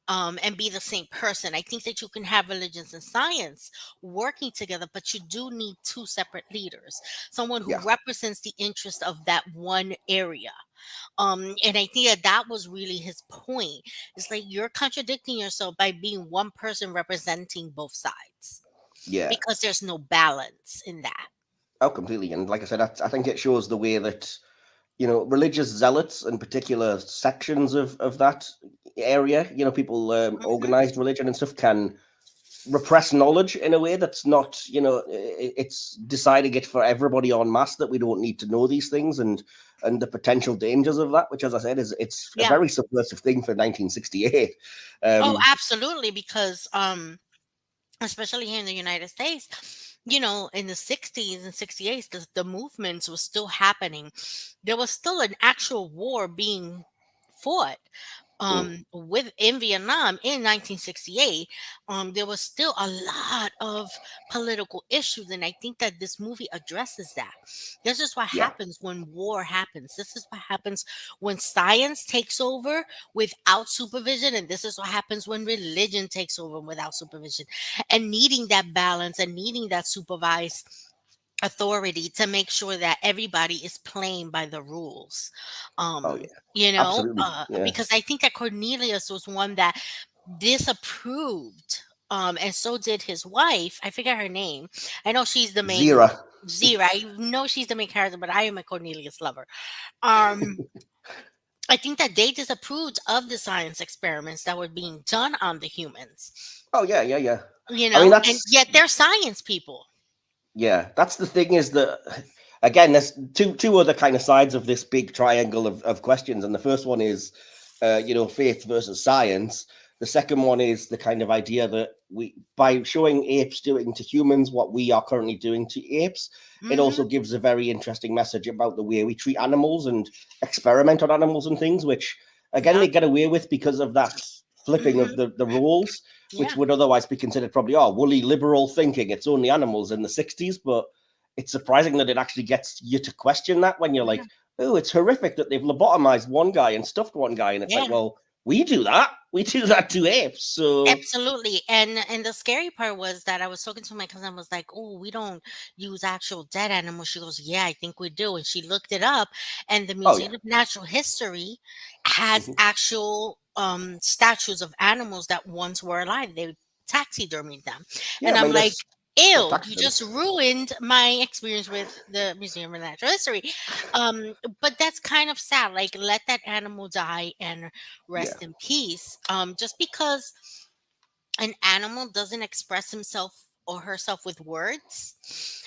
and be the same person. I think that you can have religions and science working together, but you do need two separate leaders, someone who Yeah, represents the interest of that one area. And I think that that was really his point. It's like you're contradicting yourself by being one person representing both sides yeah. because there's no balance in that. Oh, completely. And like I said, I think it shows the way that religious zealots and particular sections of that area, people Hmm. organized religion and stuff can repress knowledge in a way that's not, it's deciding it for everybody en masse that we don't need to know these things and the potential dangers of that, which, as I said, it's a Yeah. very subversive thing for 1968. Oh, Um, absolutely. Because especially here in the United States, in the 60s and 68s, the movements were still happening. There was still an actual war being fought mm, with in Vietnam in 1968. There was still a lot of political issues, and I think that this movie addresses that. This is what yeah. happens when war happens. This is what happens when science takes over without supervision, and this is what happens when religion takes over without supervision. And needing that balance and needing that supervised authority to make sure that everybody is playing by the rules. Oh, yeah. Absolutely. Yeah. Because I think that Cornelius was one that disapproved, and so did his wife. I forget her name. I know she's the main Zira. Zira. I know she's the main character, but I am a Cornelius lover. Um, I think that they disapproved of the science experiments that were being done on the humans. Oh, yeah, yeah, yeah. I mean, And that's yet they're science people. Yeah, that's the thing is that again, there's two other kind of sides of this big triangle of questions, and the first one is, faith versus science. The second one is the kind of idea that we, by showing apes doing to humans what we are currently doing to apes, it Hmm. also gives a very interesting message about the way we treat animals and experiment on animals and things, which again Yeah. they get away with because of that flipping of Hmm. the rules, which Yeah. would otherwise be considered probably woolly liberal thinking. It's only animals in the 60s, but it's surprising that it actually gets you to question that when you're like, oh, it's horrific that they've lobotomized one guy and stuffed one guy. And it's like, Yeah. well, we do that. We do that to apes. So, Absolutely. And the scary part was that I was talking to my cousin, was like, "Oh, we don't use actual dead animals." She goes, "Yeah, I think we do." And she looked it up, and the oh, yeah. Museum of Natural History has Mhm. actual statues of animals that once were alive. They taxidermied them. Yeah, And I I'm mean, like, that's ew, you taxidermy. just ruined my experience with the Museum of Natural History. But that's kind of sad. Like, let that animal die and Yeah, rest in peace. Just because an animal doesn't express himself or herself with words,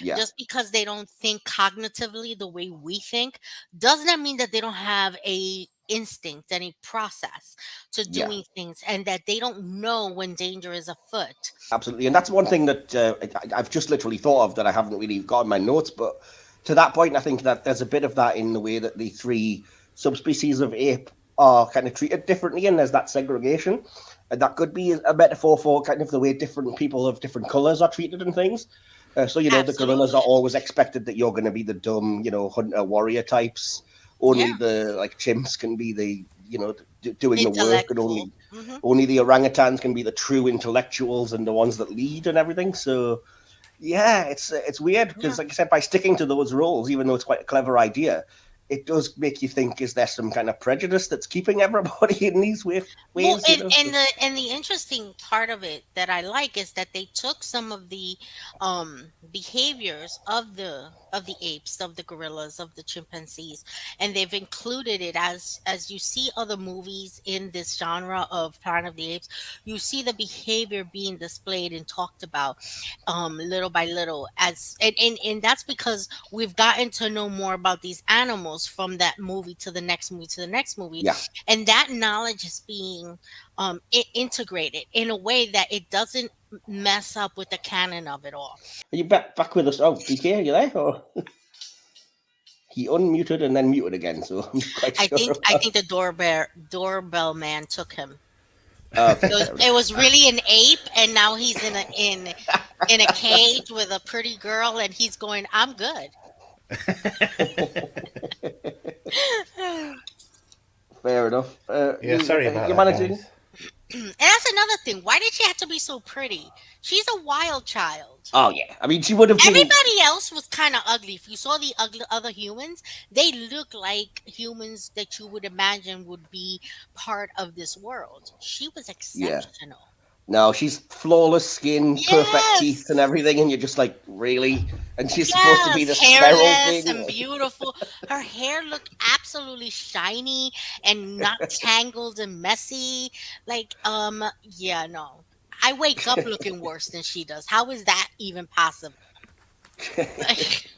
yeah, just because they don't think cognitively the way we think, does not mean that they don't have a instinct and a process to yeah. doing things, and that they don't know when danger is afoot. Absolutely, and that's one thing that I've just literally thought of that I haven't really got in my notes. But to that point, I think that there's a bit of that in the way that the three subspecies of ape are kind of treated differently, and there's that segregation, and that could be a metaphor for kind of the way different people of different colors are treated and things. So the gorillas are Absolutely. always expected that you're going to be the dumb, hunter warrior types. Only Yeah. the like chimps can be the doing the work, and Intellectual. only Hmm. only the orangutans can be the true intellectuals and the ones that lead and everything. So yeah, it's weird Yeah. because, like I said, by sticking to those roles, even though it's quite a clever idea, it does make you think: is there some kind of prejudice that's keeping everybody in these Well, ways? and the interesting part of it that I like is that they took some of the behaviors of the apes, of the gorillas, of the chimpanzees, and they've included it as you see other movies in this genre of Planet of the Apes. You see the behavior being displayed and talked about, little by little, and that's because we've gotten to know more about these animals from that movie to the next movie to the next movie, Yeah, and that knowledge is being integrated in a way that it doesn't mess up with the canon of it all. are you back with us? Oh, DK, are you there? Or he unmuted and then muted again, so I'm not quite I sure. think I think the doorbell man took him. Okay, It was, fair it enough. was really an ape, and now he's in a cage with a pretty girl, and he's going, "I'm good." Fair enough. Yeah, sorry about You that, managing? guys. And that's another thing. Why did she have to be so pretty? She's a wild child. Oh yeah, I mean she would have been. Everybody else was kind of ugly. If you saw the ugly other humans, they look like humans that you would imagine would be part of this world. She was Yeah. exceptional. No, she's flawless skin, perfect teeth, and Yes. everything, and you're just like, really? And she's supposed to be Yes, this feral hairless thing. and beautiful. Her hair looked absolutely shiny and not tangled and messy. Like, yeah, no. I wake up looking worse than she does. How is that even possible? Like,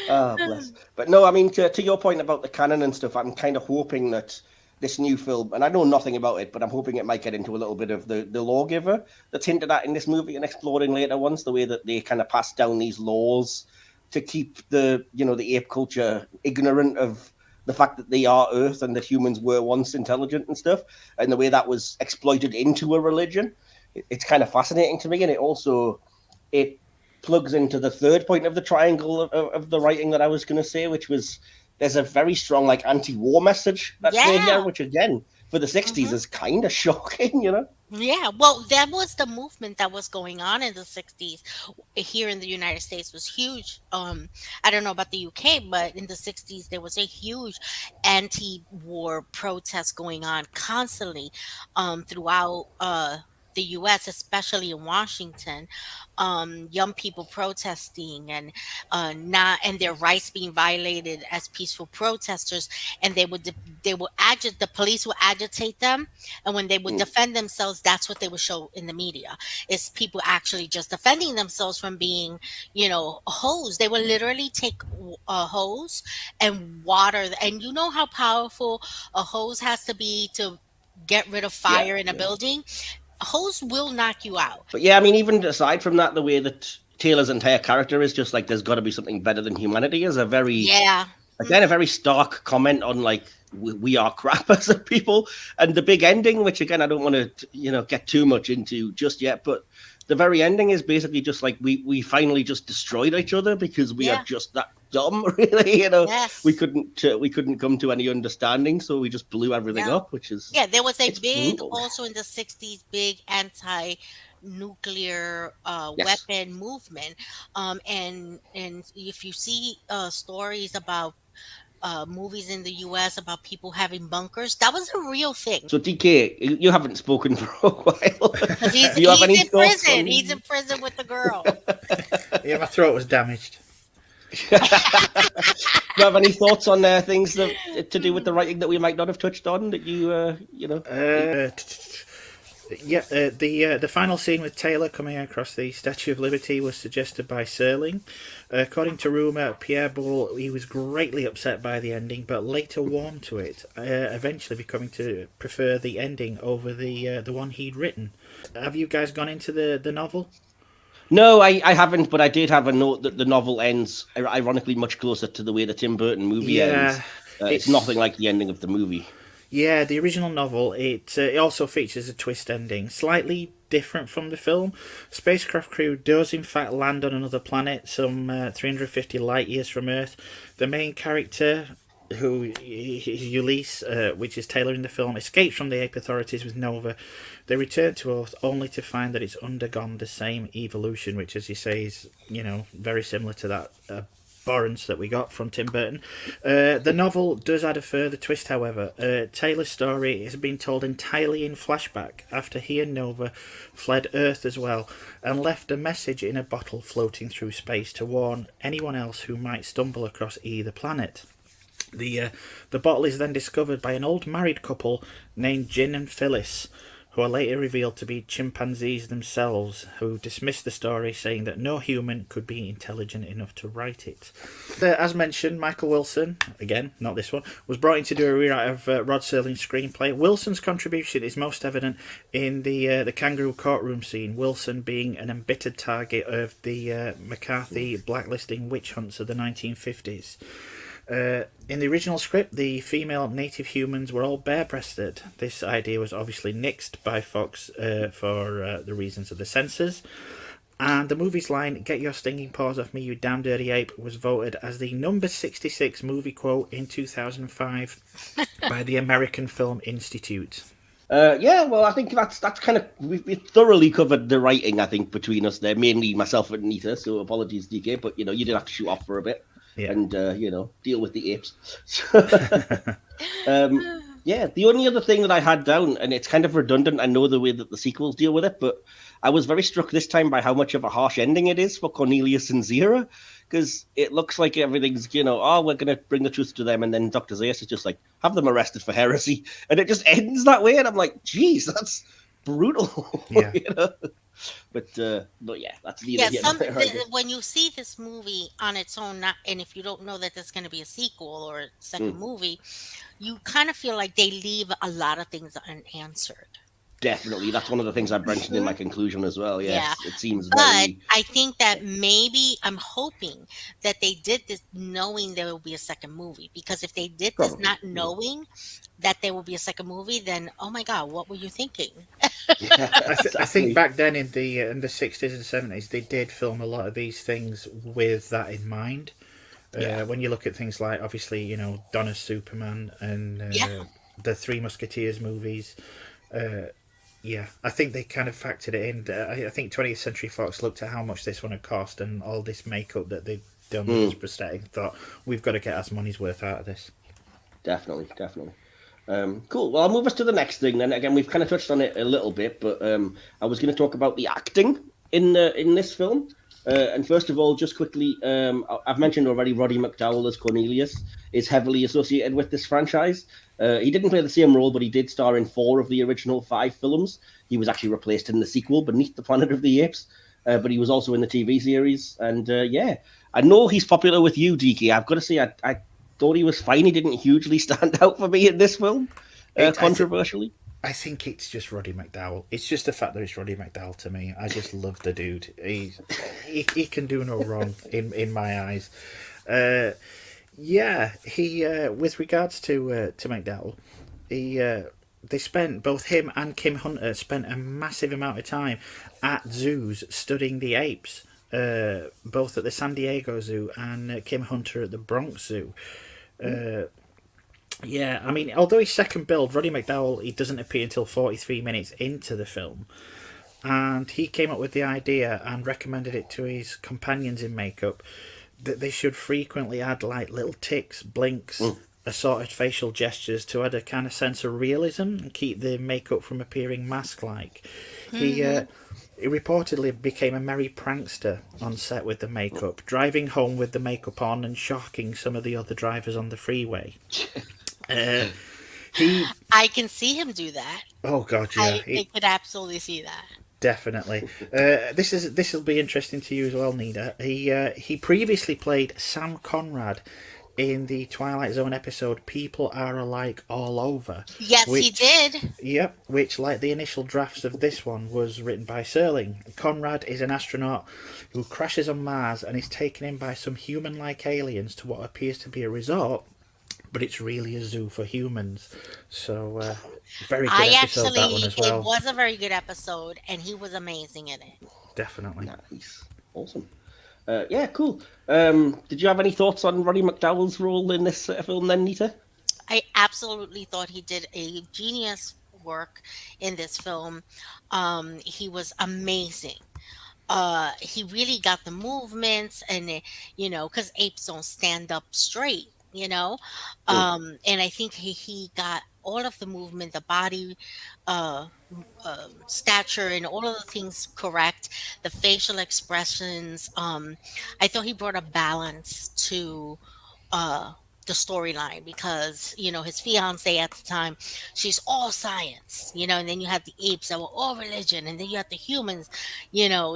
Oh, bless. But no, I mean, to your point about the canon and stuff, I'm kind of hoping that this new film, and I know nothing about it, but I'm hoping it might get into a little bit of the lawgiver that's hinted at in this movie and exploring later ones, the way that they kind of pass down these laws to keep the ape culture ignorant of the fact that they are Earth and that humans were once intelligent and stuff, and the way that was exploited into a religion. It's kind of fascinating to me, and it plugs into the third point of the triangle of the writing that I was going to say, which was there's a very strong like anti-war message that's made here, yeah. which again for the 60s hmm is kind of shocking, you know. Yeah, well, that was the movement that was going on in the 60s here in the United States was huge. I don't know about the UK, but in the 60s there was a huge anti-war protest going on constantly throughout the US, especially in Washington. Young people protesting and not and their rights being violated as peaceful protesters, and they would the police would agitate them, and when they would Mm. defend themselves, that's what they would show in the media. Is people actually just defending themselves from being, hosed. They would literally take a hose and water. And you know how powerful a hose has to be to get rid of Yeah, fire in a yeah. building. A hose will knock you out. But yeah, I mean, even aside from that, the way that Taylor's entire character is just like there's got to be something better than humanity is a very Yeah. again a very stark comment on like we are crap as a people, and the big ending, which again I don't want to get too much into just yet, but the very ending is basically just like we finally just destroyed each other because we are Yeah. just that dumb, really. We Yes. couldn't come to any understanding, so we just blew everything No. up, which is Yeah, there was a it's big, brutal. also in the 60s, big anti-nuclear Yes. weapon movement. And if you see stories about movies in the US about people having bunkers, that was a real thing. So DK, you haven't spoken for a while. Because Do you have he's any in thoughts prison. He's on? in prison with the girl. Yeah, my throat was damaged. Do you have any thoughts on things that to do with the writing that we might not have touched on that The final scene with Taylor coming across the Statue of Liberty was suggested by Serling. According to rumour, Pierre Boulle, he was greatly upset by the ending, but later warmed to it, eventually becoming to prefer the ending over the one he'd written. Have you guys gone into the novel? No, I haven't, but I did have a note that the novel ends ironically much closer to the way the Tim Burton movie ends. It's nothing like the ending of the movie. Yeah, the original novel, it also features a twist ending, slightly different from the film. Spacecraft crew does in fact land on another planet, some 350 light years from Earth. The main character, who is Ulysses, which is Taylor in the film, escapes from the ape authorities with Nova. They return to Earth only to find that it's undergone the same evolution, which, as you say, is very similar to that abhorrence that we got from Tim Burton. The novel does add a further twist, however. Taylor's story has been told entirely in flashback after he and Nova fled Earth as well, and left a message in a bottle floating through space to warn anyone else who might stumble across either planet. The bottle is then discovered by an old married couple named Jin and Phyllis, who are later revealed to be chimpanzees themselves, who dismiss the story, saying that no human could be intelligent enough to write it. As mentioned, Michael Wilson, again, not this one, was brought in to do a rewrite of Rod Serling's screenplay. Wilson's contribution is most evident in the kangaroo courtroom scene, Wilson being an embittered target of the McCarthy blacklisting witch hunts of the 1950s. In the original script, the female native humans were all bare-breasted. This idea was obviously nixed by Fox for the reasons of the censors. And the movie's line, "Get your stinging paws off me, you damn dirty ape," was voted as the number 66 movie quote in 2005 by the American Film Institute. Yeah, well, I think that's kind of we've thoroughly covered the writing. I think between us there, mainly myself and Nita. So apologies, DK, but you did have to shoot off for a bit Yeah. and deal with the apes. Yeah, the only other thing that I had down, and it's kind of redundant. I know the way that the sequels deal with it, but I was very struck this time by how much of a harsh ending it is for Cornelius and Zira, because it looks like everything's, oh, we're going to bring the truth to them, and then Dr. Zaius is just like, have them arrested for heresy, and it just ends that way, and I'm like, geez, that's brutal. Yeah. But yeah, that's neither here nor there, I guess. When you see this movie on its own, not and if you don't know that there's going to be a sequel or a second movie, you kind of feel like they leave a lot of things unanswered. Definitely, that's one of the things I mentioned in my conclusion as well. Yes, Yeah. it seems But very. I think that maybe I'm hoping that they did this knowing there will be a second movie. Because if they did this Probably, not yeah. knowing that there will be a second movie, then oh my god, what were you thinking? Yeah, I exactly. think back then in the 60s and 70s, they did film a lot of these things with that in mind. Yeah. When you look at things like, obviously, Donna's Superman and Yeah. the Three Musketeers movies. Yeah, I think they kind of factored it in. I think 20th Century Fox looked at how much this one had cost and all this makeup that they'd done with this prosthetic, thought, we've got to get our money's worth out of this. Definitely. Cool. Well, I'll move us to the next thing then. Again, we've kind of touched on it a little bit, but I was going to talk about the acting in this film. And first of all, just quickly, I've mentioned already, Roddy McDowall as Cornelius is heavily associated with this franchise. He didn't play the same role, but he did star in 4 of the original 5 films. He was actually replaced in the sequel, Beneath the Planet of the Apes, but he was also in the TV series. And yeah, I know he's popular with you, DK. I've got to say, I thought he was fine. He didn't hugely stand out for me in this film, controversially. I think it's just Roddy McDowall. It's just the fact that it's Roddy McDowall to me. I just love the dude. He can do no wrong in my eyes. Yeah, he with regards to McDowall, they spent, both him and Kim Hunter spent a massive amount of time at zoos studying the apes, both at the San Diego Zoo and Kim Hunter at the Bronx Zoo. Yeah, I mean, although he's second billed, Roddy McDowall, he doesn't appear until 43 minutes into the film. And he came up with the idea and recommended it to his companions in makeup that they should frequently add like little ticks, blinks, assorted facial gestures to add a kind of sense of realism and keep the makeup from appearing mask-like. He reportedly became a merry prankster on set with the makeup, driving home with the makeup on and shocking some of the other drivers on the freeway. I can see him do that. Oh god, yeah, I could absolutely see that. definitely. This will be interesting to you as well, Nita. He previously played Sam Conrad in the Twilight Zone episode "People Are Alike All Over." Yes, he did. Yep, which, like the initial drafts of this one, was written by Serling. Conrad is an astronaut who crashes on Mars and is taken in by some human-like aliens to what appears to be a resort, but it's really a zoo for humans. So, very good episode, that one as well. It was a very good episode, and he was amazing in it. Definitely. Nice. Awesome. Yeah, cool. Did you have any thoughts on Roddy McDowall's role in this film then, Nita? I absolutely thought he did a genius work in this film. He was amazing. He really got the movements and, because apes don't stand up straight, and I think he got all of the movement, the body stature, and all of the things correct, the facial expressions. I thought he brought a balance to the storyline because his fiance at the time, she's all science, and then you have the apes that were all religion, and then you have the humans,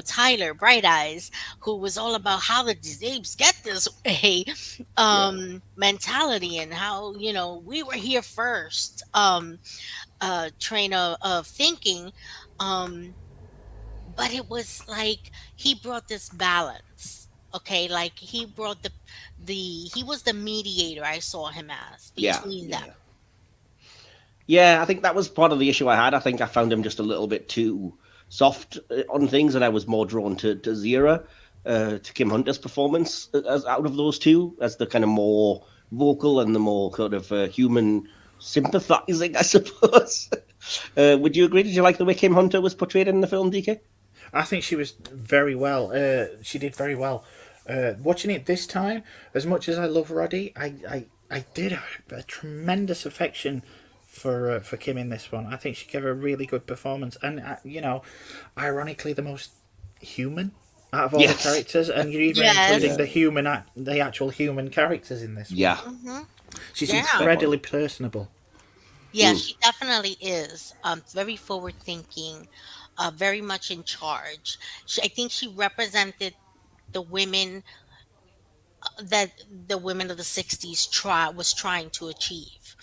Tyler Bright Eyes, who was all about how did these apes get this way mentality, and how we were here first train of thinking, but it was like he brought this balance. Okay, like he brought he was the mediator, I saw him as, between them. Yeah, I think that was part of the issue I had. I think I found him just a little bit too soft on things, and I was more drawn to Zira, to Kim Hunter's performance as out of those two, as the kind of more vocal and the more kind of human sympathizing, I suppose. Would you agree? Did you like the way Kim Hunter was portrayed in the film, DK? I think she was very well. She did very well. Watching it this time, as much as I love Roddy, I did have a tremendous affection for Kim in this one. I think she gave a really good performance, and ironically, the most human out of all the characters, and you're even including the actual human characters in this one. Yeah. Mm-hmm. She's incredibly personable. Yeah, she definitely is. Very forward thinking, very much in charge. I think she represented the women that the women of the '60s was trying to achieve.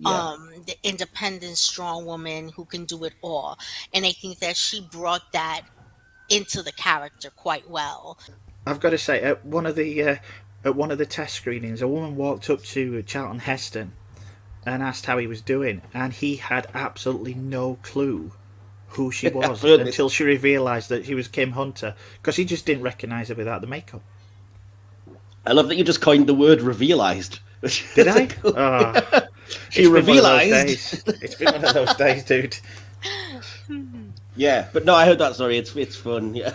The independent, strong woman who can do it all, and I think that she brought that into the character quite well. I've got to say, at one of the test screenings, a woman walked up to Charlton Heston and asked how he was doing, and he had absolutely no clue who she was until she realised that she was Kim Hunter, because he just didn't recognise her without the makeup. I love that you just coined the word revealised. Did I? Oh, she revealised. It's been one of those days, dude. Yeah, but no, I heard that story. It's fun. Yeah,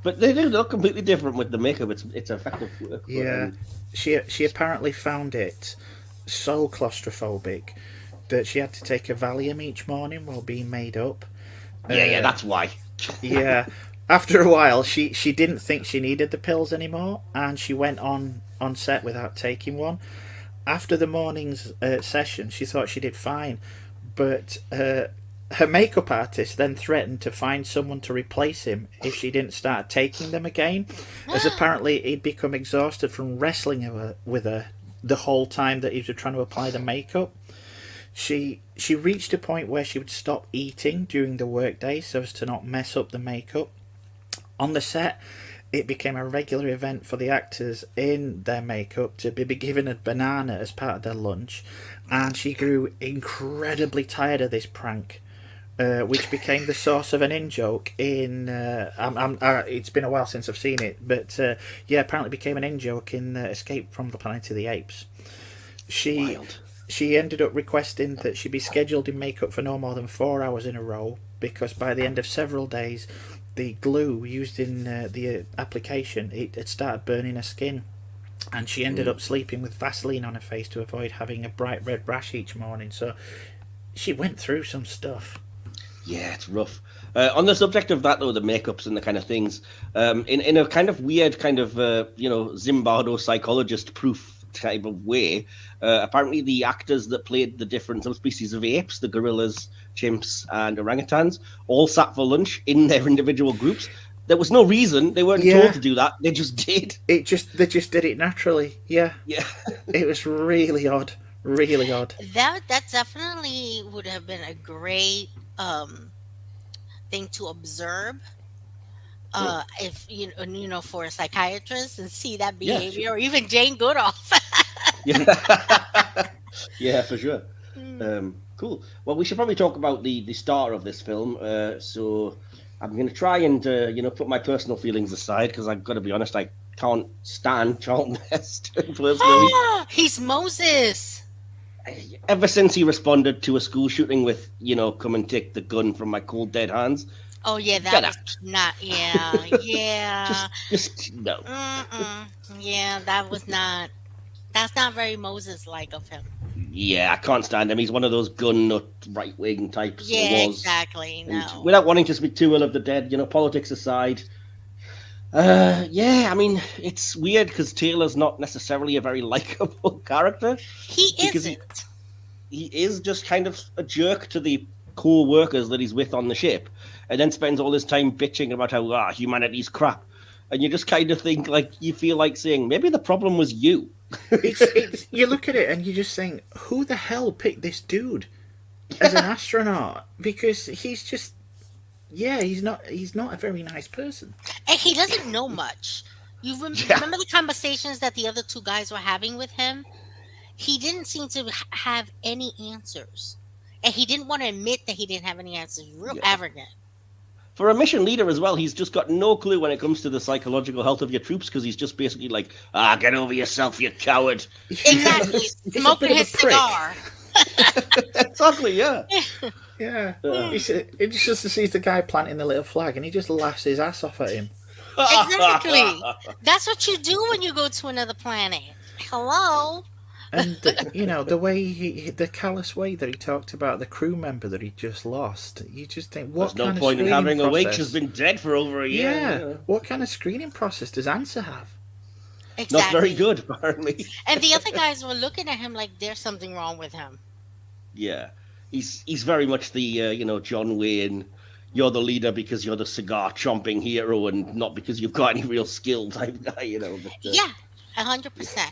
but they do look completely different with the makeup. It's effective work. Yeah, she apparently found it so claustrophobic that she had to take a Valium each morning while being made up. Yeah, that's why. Yeah. After a while, she didn't think she needed the pills anymore, and she went on set without taking one. After the morning's session, she thought she did fine, but her makeup artist then threatened to find someone to replace him if she didn't start taking them again, as apparently he'd become exhausted from wrestling with her the whole time that he was trying to apply the makeup. She reached a point where she would stop eating during the workday so as to not mess up the makeup. On the set, it became a regular event for the actors in their makeup to be given a banana as part of their lunch, and she grew incredibly tired of this prank, which became the source of an in-joke in... it's been a while since I've seen it, but apparently became an in-joke in Escape from the Planet of the Apes. She ended up requesting that she be scheduled in makeup for no more than 4 hours in a row, because by the end of several days, the glue used in the application, it had started burning her skin, and she ended up sleeping with Vaseline on her face to avoid having a bright red rash each morning. So she went through some stuff. Yeah, it's rough. On the subject of that, though, the makeups and the kind of things, in a kind of weird kind of Zimbardo psychologist proof type of way, apparently the actors that played the different subspecies of apes, the gorillas, chimps and orangutans, all sat for lunch in their individual groups. There was no reason. They weren't told to do that. They just did. They just did it naturally. Yeah. It was really odd. Really odd. That definitely would have been a great thing to observe. If for a psychiatrist and see that behavior, or even Jane Goodall. Yeah, for sure. Cool. Well, we should probably talk about the star of this film. So I'm going to try and put my personal feelings aside, because I've got to be honest, I can't stand Charlton Heston personally. He's Moses. Ever since he responded to a school shooting with, come and take the gun from my cold dead hands. Oh yeah, that was not. Yeah. just no. Yeah, that was not. That's not very Moses-like of him. Yeah, I can't stand him. He's one of those gun nut right-wing types. Yeah, exactly. No. And without wanting to speak too ill of the dead, politics aside. I mean, it's weird because Taylor's not necessarily a very likable character. He isn't. He is just kind of a jerk to the co-workers that he's with on the ship, and then spends all his time bitching about how humanity's crap. And you just kind of think, you feel like saying, maybe the problem was you. It's you look at it and you just think, who the hell picked this dude as an astronaut? Because he's just, he's not a very nice person. And he doesn't know much. You remember the conversations that the other two guys were having with him? He didn't seem to have any answers. And he didn't want to admit that he didn't have any answers. Real arrogant. For a mission leader as well, he's just got no clue when it comes to the psychological health of your troops, because he's just basically like, get over yourself, you coward. Exactly. Smoking his cigar. Exactly, yeah. Yeah. He just sees the guy planting the little flag and he just laughs his ass off at him. Exactly. That's what you do when you go to another planet. Hello. And, the way the callous way that he talked about the crew member that he just lost, you just think, what There's kind no of point in screening having a process? witch who's been dead for over a year. Yeah. What kind of screening process does Answer have? Exactly. Not very good, apparently. And the other guys were looking at him like there's something wrong with him. Yeah. He's very much the, John Wayne, you're the leader because you're the cigar chomping hero and not because you've got any real skill type guy, But, Yeah, 100%.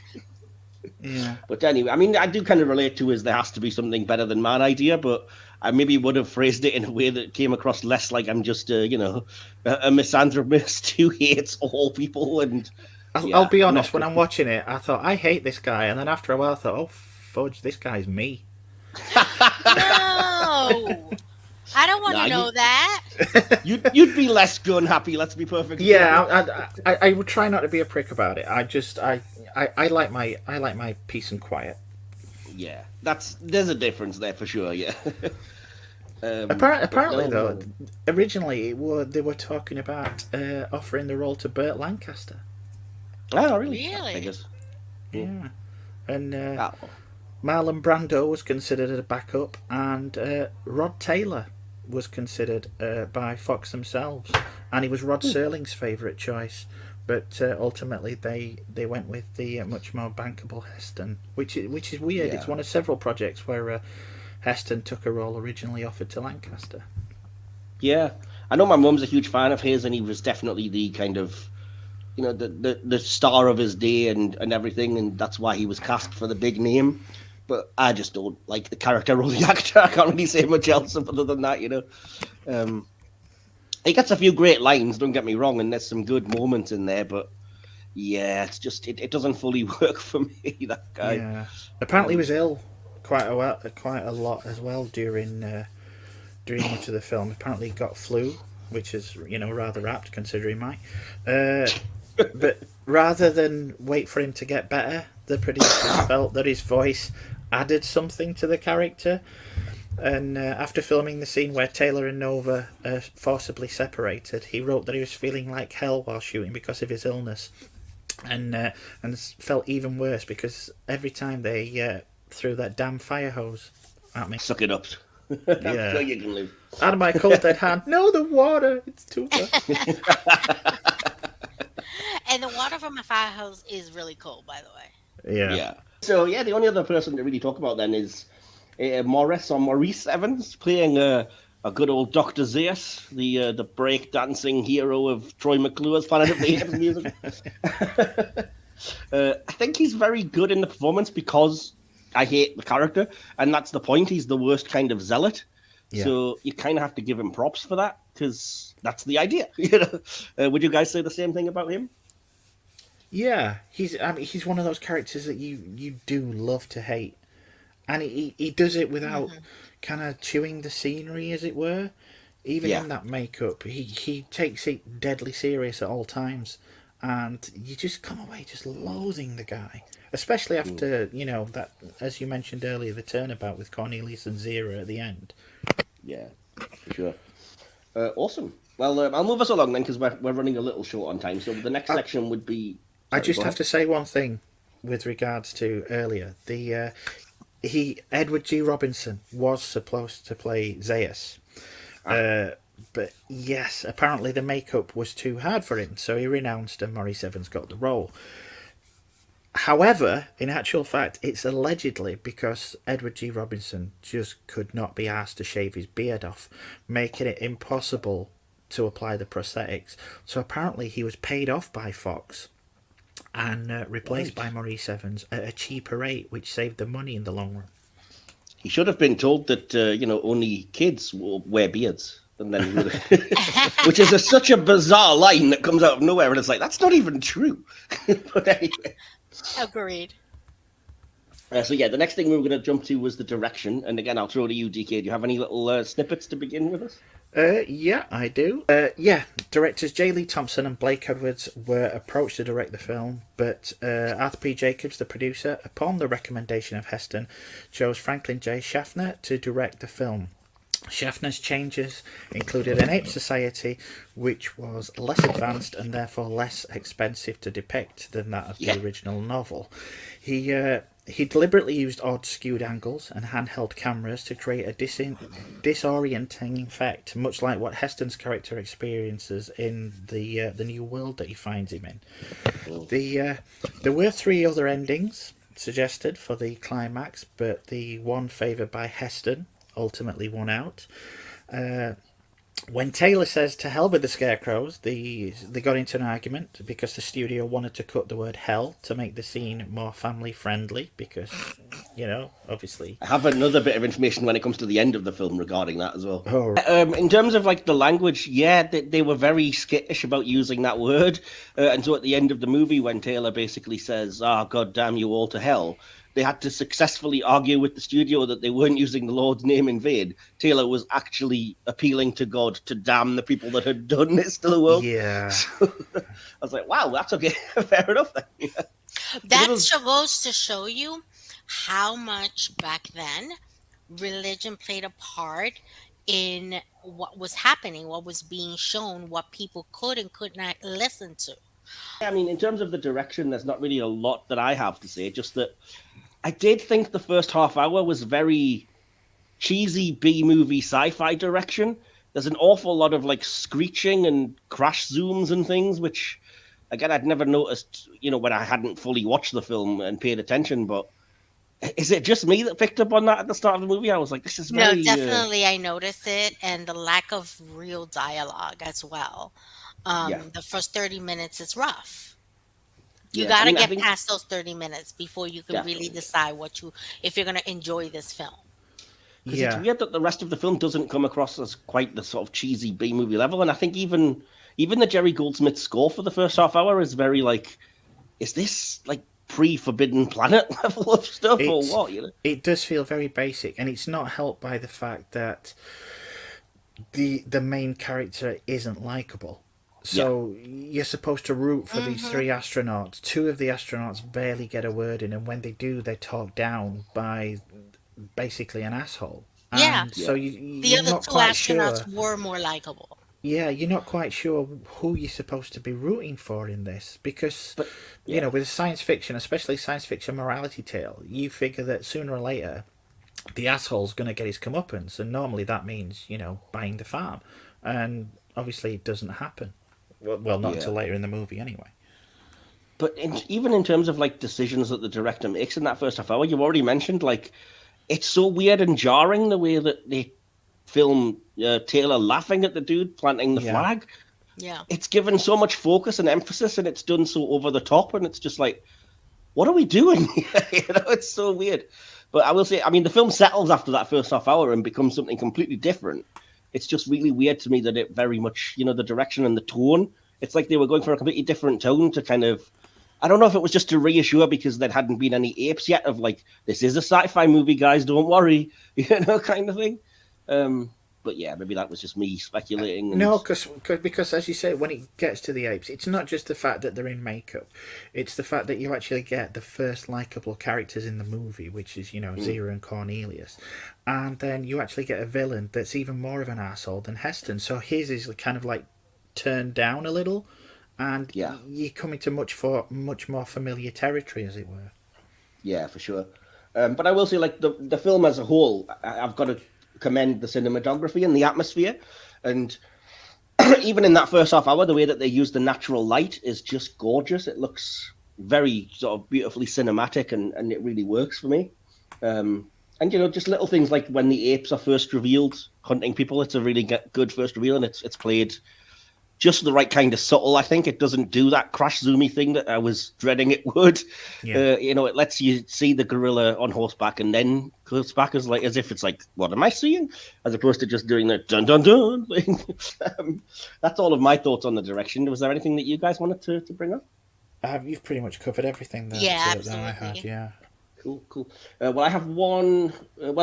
Yeah. But anyway, I mean, I do kind of relate to there has to be something better than Man Idea, but I maybe would have phrased it in a way that came across less like I'm just, a misandromist who hates all people. And I'll be honest, when I'm watching it, I thought, I hate this guy. And then after a while, I thought, oh, fudge, this guy's me. No. I don't want to know that. You'd be less gun happy. Let's be perfect. Yeah, I would try not to be a prick about it. I like my peace and quiet. Yeah, there's a difference there for sure. Yeah. Apparently, though, originally they were talking about offering the role to Burt Lancaster. Oh, really? Really? I guess. Yeah, and Marlon Brando was considered a backup, and Rod Taylor was considered by Fox themselves, and he was Rod Serling's favourite choice. But ultimately, they went with the much more bankable Heston, which is weird. Yeah. It's one of several projects where Heston took a role originally offered to Lancaster. Yeah, I know my mum's a huge fan of his, and he was definitely the kind of, the star of his day and everything, and that's why he was cast for the big name. But I just don't like the character or the actor. I can't really say much else other than that, He gets a few great lines, don't get me wrong, and there's some good moments in there, but yeah, it's just it doesn't fully work for me, that guy. Yeah. Apparently he was ill quite a lot as well during much of the film. Apparently he got flu, which is, rather apt considering Mike. But rather than wait for him to get better, the producers felt that his voice added something to the character. And after filming the scene where Taylor and Nova are forcibly separated, he wrote that he was feeling like hell while shooting because of his illness, and felt even worse because every time they threw that damn fire hose at me. Suck it up. Yeah. So you can live. Out of my cold dead hand. No, the water. It's too much. And the water from a fire hose is really cold, by the way. Yeah. So the only other person to really talk about then is Maurice Evans playing a good old Dr. Zaius, the break-dancing hero of Troy McClure's Planet of the Apes music. I think he's very good in the performance because I hate the character, and that's the point. He's the worst kind of zealot. Yeah. So you kind of have to give him props for that because that's the idea. Would you guys say the same thing about him? Yeah, he's one of those characters that you do love to hate. And he does it without kind of chewing the scenery, as it were. Even in that makeup, he takes it deadly serious at all times. And you just come away just loathing the guy. Especially after, that, as you mentioned earlier, the turnabout with Cornelius and Zira at the end. Yeah, for sure. Awesome. Well, I'll move us along then, because we're running a little short on time. So the next section would be... I just have to say one thing with regards to earlier. Edward G. Robinson was supposed to play Zaius. But yes, apparently the makeup was too hard for him, so he renounced and Maurice Evans got the role. However, in actual fact, it's allegedly because Edward G. Robinson just could not be asked to shave his beard off, making it impossible to apply the prosthetics. So apparently he was paid off by Fox and replaced by Maurice Evans at a cheaper rate, which saved them money in the long run. He should have been told that, only kids will wear beards. And then, which is such a bizarre line that comes out of nowhere, and it's like, that's not even true. But anyway. Agreed. The next thing we were going to jump to was the direction. And again, I'll throw to you, DK. Do you have any little snippets to begin with us? Yeah, I do. Directors J. Lee Thompson and Blake Edwards were approached to direct the film, but Arthur P. Jacobs, the producer, upon the recommendation of Heston, chose Franklin J. Schaffner to direct the film. Schaffner's changes included an ape society which was less advanced and therefore less expensive to depict than that of the original novel. He deliberately used odd skewed angles and handheld cameras to create a disorienting effect, much like what Heston's character experiences in the new world that he finds him in. There were 3 other endings suggested for the climax, but the one favoured by Heston ultimately won out. When Taylor says to hell with the scarecrows, they got into an argument because the studio wanted to cut the word hell to make the scene more family friendly because, obviously. I have another bit of information when it comes to the end of the film regarding that as well. Oh. In terms of like the language, they were very skittish about using that word. And so at the end of the movie, when Taylor basically says, God damn you all to hell, they had to successfully argue with the studio that they weren't using the Lord's name in vain. Taylor was actually appealing to God to damn the people that had done this to the world. Yeah. So, I was like, wow, that's okay. Fair enough then. Yeah. That goes to show you how much back then religion played a part in what was happening, what was being shown, what people could and could not listen to. I mean, in terms of the direction, there's not really a lot that I have to say, just that I did think the first half hour was very cheesy B-movie sci-fi direction. There's an awful lot of like screeching and crash zooms and things, which again I'd never noticed, when I hadn't fully watched the film and paid attention. But is it just me that picked up on that at the start of the movie? I was like, this is very... No, definitely I noticed it, and the lack of real dialogue as well. The first 30 minutes is rough. You gotta get past those 30 minutes before you can really decide if you're gonna enjoy this film. Because it's weird that the rest of the film doesn't come across as quite the sort of cheesy B-movie level, and I think even the Jerry Goldsmith score for the first half hour is very like, is this like pre-Forbidden Planet level of stuff or what? It does feel very basic, and it's not helped by the fact that the main character isn't likable. So you're supposed to root for these 3 astronauts. 2 of the astronauts barely get a word in, and when they do, they're talked down by basically an asshole. And so the other 2 astronauts were more likable. Yeah, you're not quite sure who you're supposed to be rooting for in this because, with science fiction, especially science fiction morality tale, you figure that sooner or later the asshole's going to get his comeuppance, and normally that means, buying the farm. And obviously it doesn't happen. Well, not until later in the movie, anyway. But even in terms of like decisions that the director makes in that first half hour, you already mentioned like it's so weird and jarring the way that they film Taylor laughing at the dude planting the flag. Yeah, it's given so much focus and emphasis, and it's done so over the top, and it's just like, what are we doing? It's so weird. But I will say, I mean, the film settles after that first half hour and becomes something completely different. It's just really weird to me that it very much, the direction and the tone, it's like they were going for a completely different tone to kind of, I don't know if it was just to reassure because there hadn't been any apes yet of like, this is a sci-fi movie, guys, don't worry, kind of thing. But yeah, maybe that was just me speculating. And... No, because as you say, when it gets to the apes, it's not just the fact that they're in makeup. It's the fact that you actually get the first likable characters in the movie, which is, Zero and Cornelius. And then you actually get a villain that's even more of an asshole than Heston. So his is kind of like turned down a little. And you come into much more familiar territory, as it were. Yeah, for sure. But I will say, like, the film as a whole, I've got to commend the cinematography and the atmosphere, and even in that first half hour, the way that they use the natural light is just gorgeous. It looks very sort of beautifully cinematic, and it really works for me. And just little things like when the apes are first revealed hunting people, it's a really good first reveal, and it's played just the right kind of subtle. I think it doesn't do that crash zoomy thing that I was dreading it would. It lets you see the gorilla on horseback and then goes back as if it's like, what am I seeing? As opposed to just doing the dun dun dun thing. That's all of my thoughts on the direction. Was there anything that you guys wanted to bring up? You've pretty much covered everything that I had. Yeah. Cool. Well, I have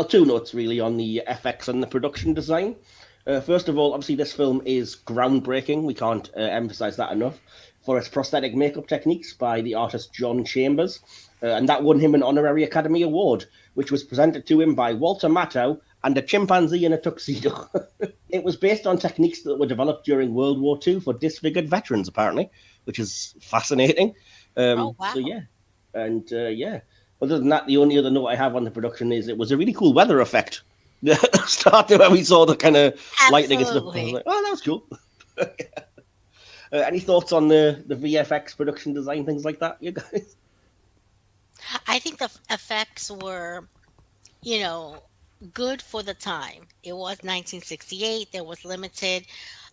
two notes really on the FX and the production design. First of all, obviously this film is groundbreaking. We can't emphasize that enough for its prosthetic makeup techniques by the artist John Chambers. And that won him an honorary Academy Award, which was presented to him by Walter Matthau and a chimpanzee in a tuxedo. It was based on techniques that were developed during World War II for disfigured veterans, apparently, which is fascinating. Oh wow. So yeah, and yeah. Other than that, the only other note I have on the production is it was a really cool weather effect. The start where we saw the kind of lightning and stuff. I was like, oh, that was cool. Any thoughts on the VFX production design, things like that, you guys? I think the effects were, you know, good for the time. It was 1968. There was limited.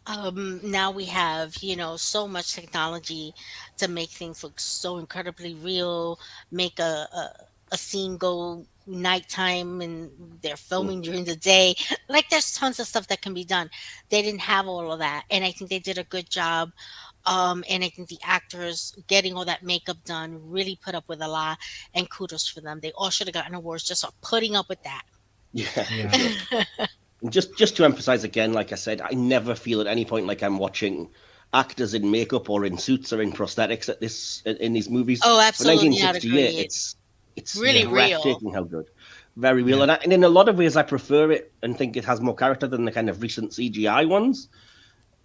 Now we have, so much technology to make things look so incredibly real, make a scene go nighttime and they're Mm. filming during the day. Like there's tons of stuff that can be done. They didn't have all of that. And I think they did a good job. And I think the actors getting all that makeup done really put up with a lot, and kudos for them. They all should have gotten awards just for putting up with that. Yeah. Yeah. And just to emphasize again, like I said, I never feel at any point like I'm watching actors in makeup or in suits or in prosthetics in these movies. Oh, For absolutely not 1968, agreed. it's Really real. breathtaking how good, very real, Yeah. and in a lot of ways I prefer it and think it has more character than the kind of recent CGI ones.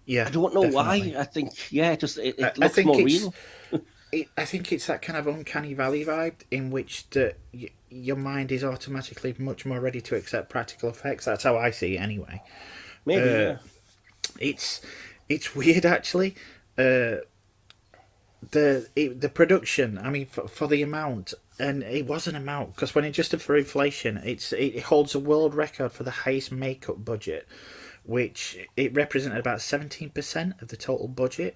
Yeah, I don't know definitely. why. I think it I looks think more it's real. I think it's that kind of uncanny valley vibe in which your mind is automatically much more ready to accept practical effects. That's how I see it anyway. Maybe, Uh, yeah. it's weird actually. The production. I mean, for the amount, and it was an amount because when adjusted for inflation, it holds a world record for the highest makeup budget, which it represented about 17% of the total budget.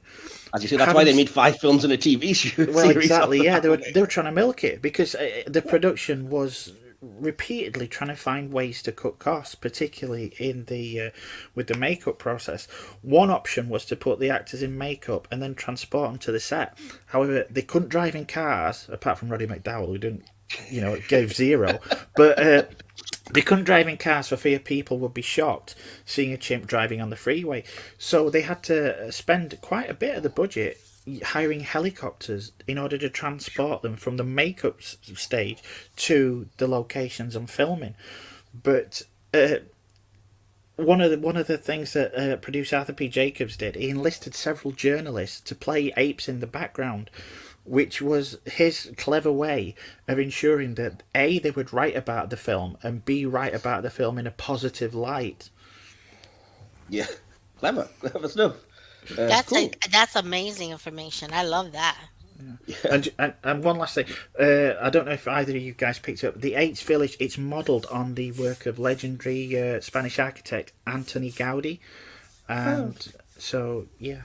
As you say, that's why they Having made 5 films and a TV Well, series. exactly. Off Yeah, the they were trying to milk it because the production was repeatedly trying to find ways to cut costs, particularly in the with the makeup process. One option was to put the actors in makeup and then transport them to the set. However, they couldn't drive in cars apart from Roddy McDowell, who didn't, it gave zero. But they couldn't drive in cars for fear people would be shocked seeing a chimp driving on the freeway. So they had to spend quite a bit of the budget hiring helicopters in order to transport them from the makeup stage to the locations and filming. But one of the things that producer Arthur P. Jacobs did, he enlisted several journalists to play apes in the background, which was his clever way of ensuring that A, they would write about the film, and B, write about the film in a positive light. Yeah, clever stuff. That's amazing information. I love that. And one last thing, I don't know if either of you guys picked up the Apes Village. It's modelled on the work of legendary Spanish architect Antoni Gaudi, and so yeah.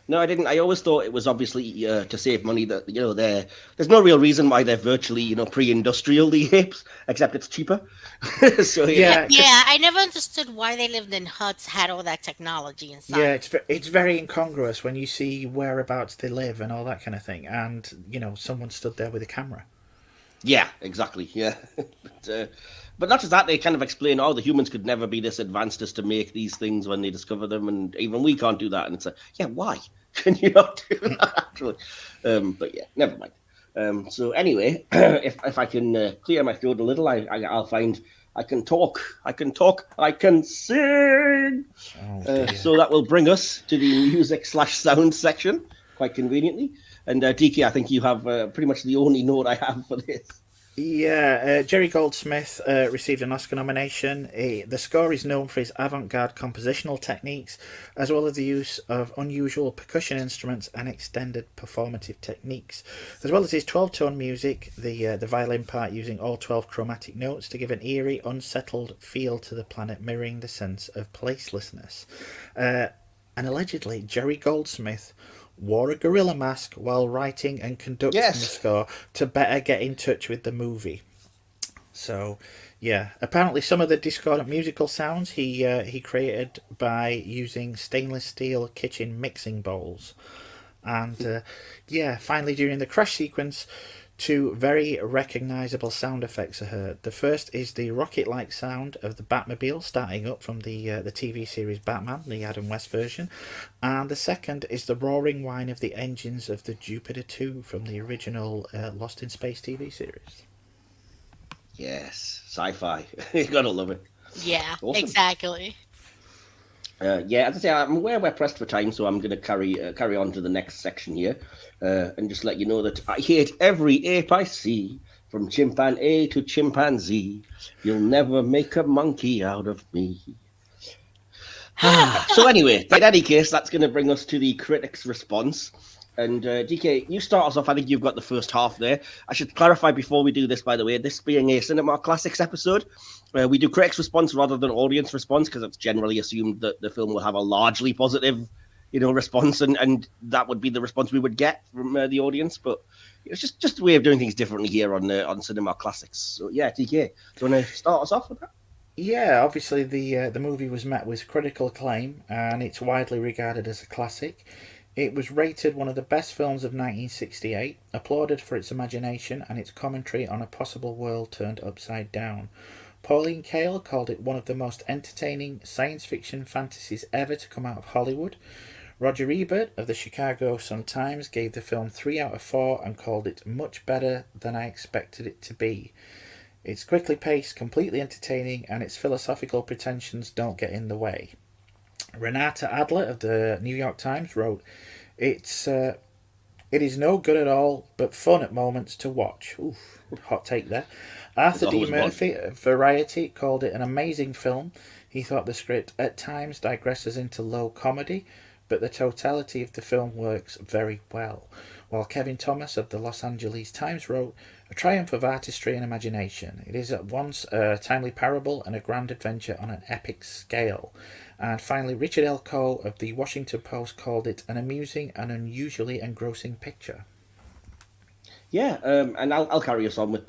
No, I didn't. I always thought it was obviously to save money. That there's no real reason why they're virtually pre-industrial, the apes, except it's cheaper. So Yeah, Yeah, I never understood why they lived in huts, had all that technology inside. yeah, it's very incongruous when you see whereabouts they live and all that kind of thing, and someone stood there with a camera. Yeah, exactly. Yeah, but not just that. They kind of explain, the humans could never be this advanced as to make these things when they discover them, and even we can't do that. And it's yeah, why can you not do that actually? But yeah, never mind. So anyway, if I can clear my throat a little, I'll find I can talk, I can sing. So that will bring us to the music/sound section, quite conveniently. And DK, I think you have pretty much the only note I have for this. Yeah, Jerry Goldsmith received an Oscar nomination. The score is known for his avant-garde compositional techniques, as well as the use of unusual percussion instruments and extended performative techniques, as well as his 12-tone music, the violin part using all 12 chromatic notes to give an eerie, unsettled feel to the planet, mirroring the sense of placelessness. And allegedly, Jerry Goldsmith wore a gorilla mask while writing and conducting the score to better get in touch with the movie. So, yeah, apparently some of the discordant musical sounds he created by using stainless steel kitchen mixing bowls. And, finally during the crash sequence, 2 very recognisable sound effects are heard. The first is the rocket-like sound of the Batmobile starting up from the TV series Batman, the Adam West version, and the second is the roaring whine of the engines of the Jupiter 2 from the original Lost in Space TV series. Yes, sci-fi. You gotta love it. Yeah, Awesome. exactly. Yeah, as I say, I'm aware we're pressed for time, so I'm going to carry on to the next section here, and just let you know that I hate every ape I see, from chimpanzee to chimpanzee. You'll never make a monkey out of me. So anyway, in any case, that's going to bring us to the critics' response. And DK, you start us off. I think you've got the first half there. I should clarify before we do this, by the way, this being a Cinema Classics episode, we do critics' response rather than audience response because it's generally assumed that the film will have a largely positive, response, and that would be the response we would get from the audience. But it's just a way of doing things differently here on Cinema Classics. So yeah, DK, do you want to start us off with that? Yeah, obviously the movie was met with critical acclaim, and it's widely regarded as a classic. It was rated one of the best films of 1968, applauded for its imagination and its commentary on a possible world turned upside down. Pauline Kael called it one of the most entertaining science fiction fantasies ever to come out of Hollywood. Roger Ebert of the Chicago Sun-Times gave the film 3 out of 4 and called it much better than I expected it to be. It's quickly paced, completely entertaining, and its philosophical pretensions don't get in the way. Renata Adler of the New York Times wrote, "It is no good at all, but fun at moments to watch." Oof, hot take there. Arthur D. Murphy of Variety called it an amazing film. He thought the script at times digresses into low comedy, but the totality of the film works very well. While Kevin Thomas of the Los Angeles Times wrote, "A triumph of artistry and imagination. It is at once a timely parable and a grand adventure on an epic scale." And finally, Richard L. Coe of the Washington Post called it an amusing and unusually engrossing picture. Yeah, and I'll carry us on with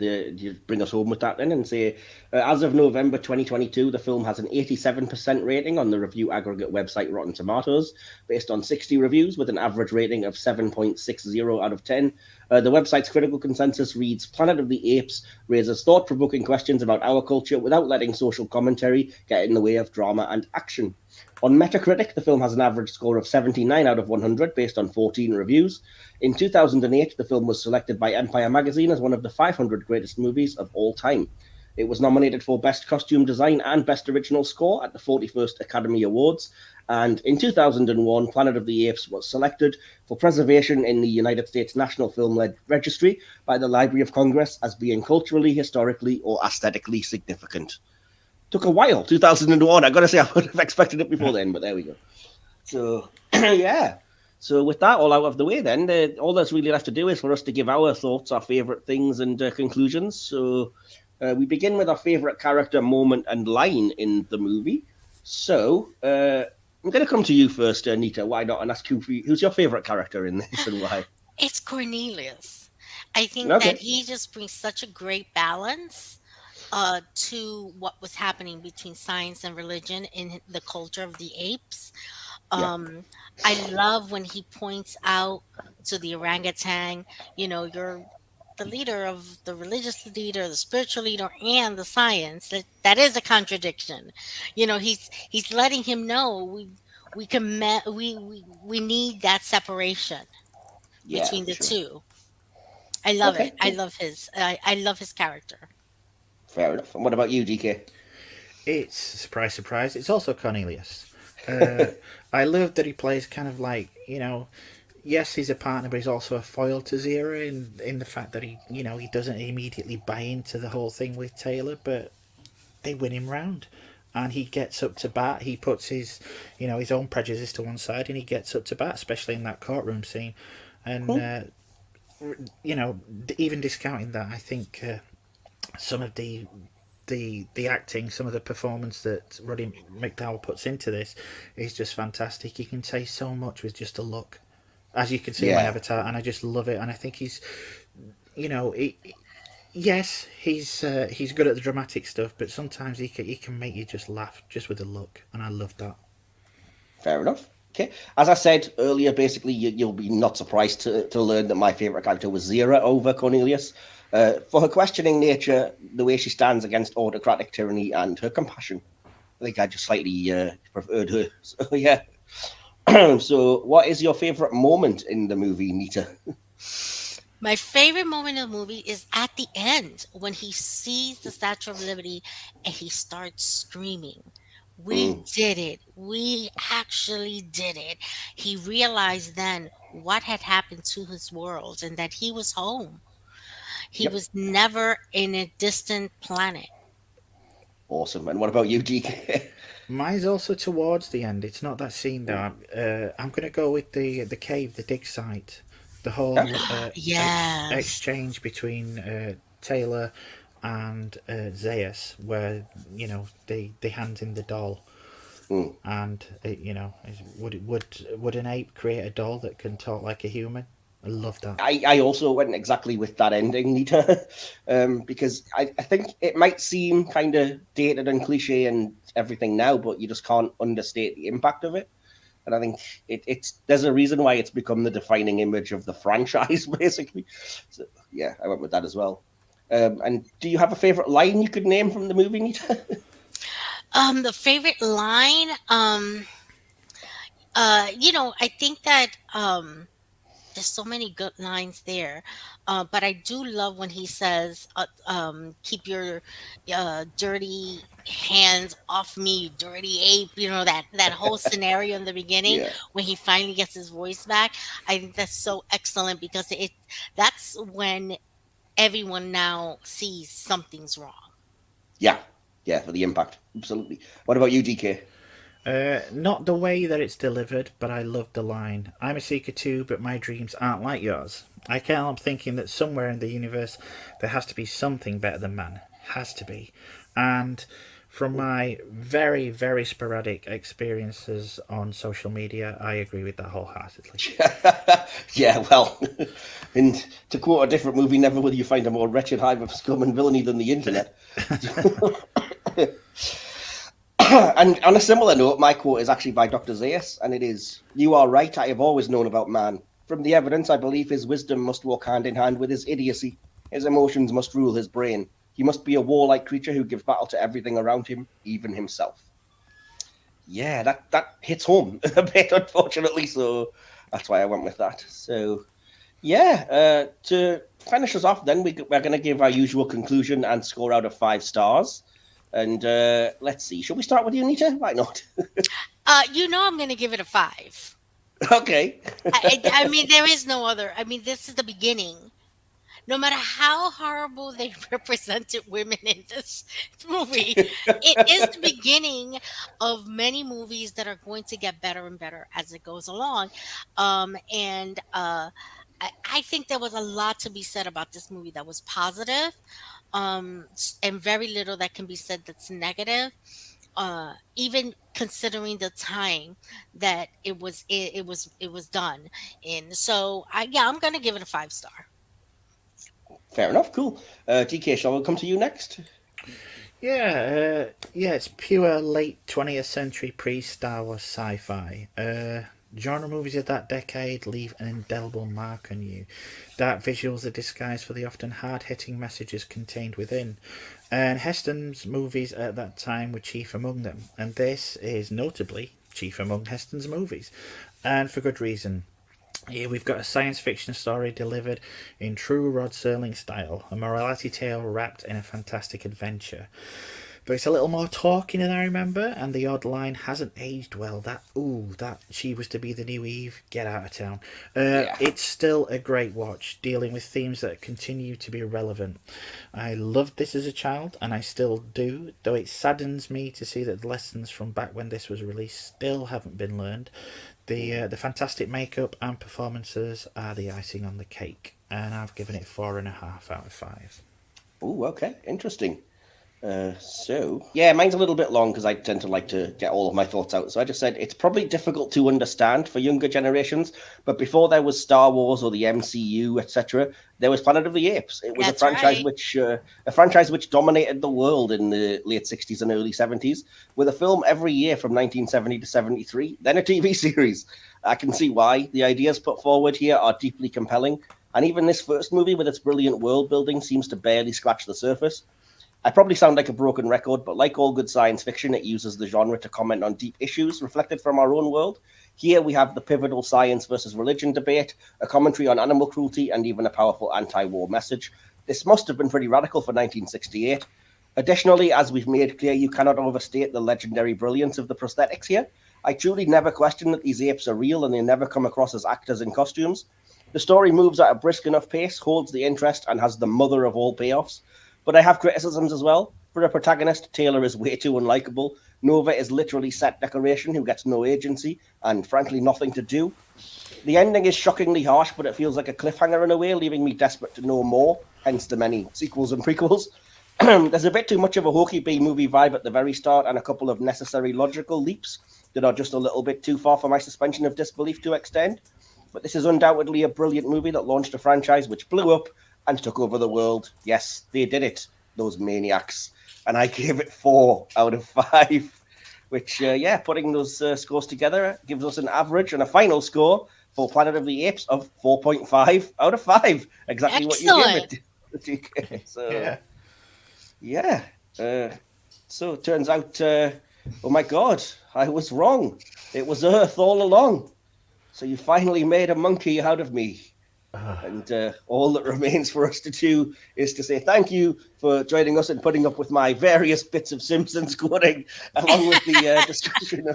bring us home with that then and say, as of November 2022, the film has an 87% rating on the review aggregate website Rotten Tomatoes, based on 60 reviews with an average rating of 7.60 out of 10. The website's critical consensus reads, "Planet of the Apes raises thought-provoking questions about our culture without letting social commentary get in the way of drama and action." On Metacritic, the film has an average score of 79 out of 100 based on 14 reviews. In 2008, the film was selected by Empire magazine as one of the 500 greatest movies of all time. It was nominated for Best Costume Design and Best Original Score at the 41st Academy Awards. And in 2001, Planet of the Apes was selected for preservation in the United States National Film Registry by the Library of Congress as being culturally, historically, or aesthetically significant. Took a while, 2001. I gotta say, I would have expected it before then, but there we go. So, yeah. So with that all out of the way, then all that's really left to do is for us to give our thoughts, our favourite things, and conclusions. So we begin with our favourite character, moment, and line in the movie. So I'm going to come to you first, Nita. Why not? And ask who's your favourite character in this and why? It's Cornelius. I think that Okay. he just brings such a great balance to what was happening between science and religion in the culture of the apes. Yeah. Um, I love when he points out to the orangutan, you're the leader of the religious leader, the spiritual leader, and the science. That is a contradiction. He's letting him know we can we need that separation Yeah, between for the sure. two. I love Okay, it. I cool. love I love his character. Fair enough. And what about you, GK? It's surprise, surprise. It's also Cornelius. Uh, I love that he plays kind of like yes, he's a partner, but he's also a foil to Zero in the fact that he doesn't immediately buy into the whole thing with Taylor, but they win him round, and he gets up to bat. He puts his own prejudice to one side, and he gets up to bat, especially in that courtroom scene, and Hmm? even discounting that, I think some of the acting, some of the performance that Roddy McDowall puts into this is just fantastic. He can say so much with just a look, as you can see in my Yeah. avatar, and I just love it. And I think he's, you know, he, yes, he's good at the dramatic stuff, but sometimes he can make you just laugh just with a look, and I love that. Fair enough. Okay. As I said earlier, basically, you'll be not surprised to learn that my favourite character was Zira over Cornelius. For her questioning nature, the way she stands against autocratic tyranny, and her compassion. I think I just slightly preferred her. So, yeah. So, what is your favourite moment in the movie, Nita? My favorite moment of the movie is at the end when he sees the Statue of Liberty and he starts screaming. We Mm. did it. We actually did it. He realized then what had happened to his world and that he was home. He Yep. was never in a distant planet. Awesome. And what about you, DK? Mine's also towards the end. It's not that scene though. I'm gonna go with the cave, the dig site, the whole Yes. exchange between Taylor and Zaius, where they hand in the doll, Mm. and would an ape create a doll that can talk like a human? I love that. I also went exactly with that ending, Nita, because I think it might seem kind of dated and cliche and everything now, but you just can't understate the impact of it. And I think it's there's a reason why it's become the defining image of the franchise, basically. So yeah, I went with that as well. And do you have a favorite line you could name from the movie, Nita? The favorite line, I think that there's so many good lines there. But I do love when he says, keep your dirty hands off me, you dirty ape. That whole scenario in the beginning Yeah, when he finally gets his voice back. I think that's so excellent because that's when everyone now sees something's wrong. yeah, yeah, for the impact, absolutely. What about you, DK? Not the way that it's delivered, but I love the line. I'm a seeker too, but my dreams aren't like yours. I can't help thinking that somewhere in the universe there has to be something better than man. Has to be. And from my very, very sporadic experiences on social media, I agree with that wholeheartedly. Yeah, well, and to quote a different movie, never will you find a more wretched hive of scum and villainy than the internet. And on a similar note, my quote is actually by Dr. Zaius, and it is, "You are right, I have always known about man. From the evidence, I believe his wisdom must walk hand in hand with his idiocy. His emotions must rule his brain. He must be a warlike creature who gives battle to everything around him, even himself." Yeah, that hits home a bit, unfortunately, so that's why I went with that. So, yeah, to finish us off, then we're going to give our usual conclusion and score out of 5 stars. And let's see, should we start with you, Nita? Why not? I'm going to give it a 5. Okay. I mean, there is no other. I mean, this is the beginning. No matter how horrible they represented women in this movie, it is the beginning of many movies that are going to get better and better as it goes along. And I think there was a lot to be said about this movie that was positive, and very little that can be said that's negative. Even considering the time that it was done in. So I'm gonna give it a 5 star. Fair enough, cool. DK, shall we come to you next? Yeah, it's pure late 20th century pre-Star Wars sci-fi. Genre movies of that decade leave an indelible mark on you. Dark visuals are disguised for the often hard-hitting messages contained within. And Heston's movies at that time were chief among them. And this is notably chief among Heston's movies. And for good reason. Here we've got a science fiction story delivered in true Rod Serling style, a morality tale wrapped in a fantastic adventure. But it's a little more talking than I remember, and the odd line hasn't aged well. That she was to be the new Eve, get out of town. Yeah. It's still a great watch, dealing with themes that continue to be relevant. I loved this as a child, and I still do, though it saddens me to see that the lessons from back when this was released still haven't been learned. The fantastic makeup and performances are the icing on the cake, and I've given it 4.5 out of 5. Oh, okay, interesting. Yeah, mine's a little bit long because I tend to like to get all of my thoughts out. So I just said it's probably difficult to understand for younger generations. But before there was Star Wars or the MCU, etc., there was Planet of the Apes. It was That's a franchise which dominated the world in the late 60s and early 70s, with a film every year from 1970 to 73, then a TV series. I can see why the ideas put forward here are deeply compelling, and even this first movie with its brilliant world building seems to barely scratch the surface. I probably sound like a broken record, but like all good science fiction, it uses the genre to comment on deep issues reflected from our own world. Here we have the pivotal science versus religion debate, a commentary on animal cruelty, and even a powerful anti-war message. This must have been pretty radical for 1968. Additionally, as we've made clear, you cannot overstate the legendary brilliance of the prosthetics here. I truly never question that these apes are real and they never come across as actors in costumes. The story moves at a brisk enough pace, holds the interest, and has the mother of all payoffs. But I have criticisms as well. For a protagonist, Taylor is way too unlikable. Nova is literally set decoration who gets no agency and, frankly, nothing to do. The ending is shockingly harsh, but it feels like a cliffhanger in a way, leaving me desperate to know more, hence the many sequels and prequels. There's a bit too much of a hokey B-movie vibe at the very start and a couple of necessary logical leaps that are just a little bit too far for my suspension of disbelief to extend. But this is undoubtedly a brilliant movie that launched a franchise which blew up and took over the world. Yes, they did it, those maniacs. And I gave it 4 out of 5, which, putting those scores together gives us an average and a final score for Planet of the Apes of 4.5 out of 5. Exactly Excellent. What you gave it, DK. So, so it turns out, oh my God, I was wrong. It was Earth all along. So you finally made a monkey out of me. And all that remains for us to do is to say thank you for joining us and putting up with my various bits of Simpsons quoting along with the discussion.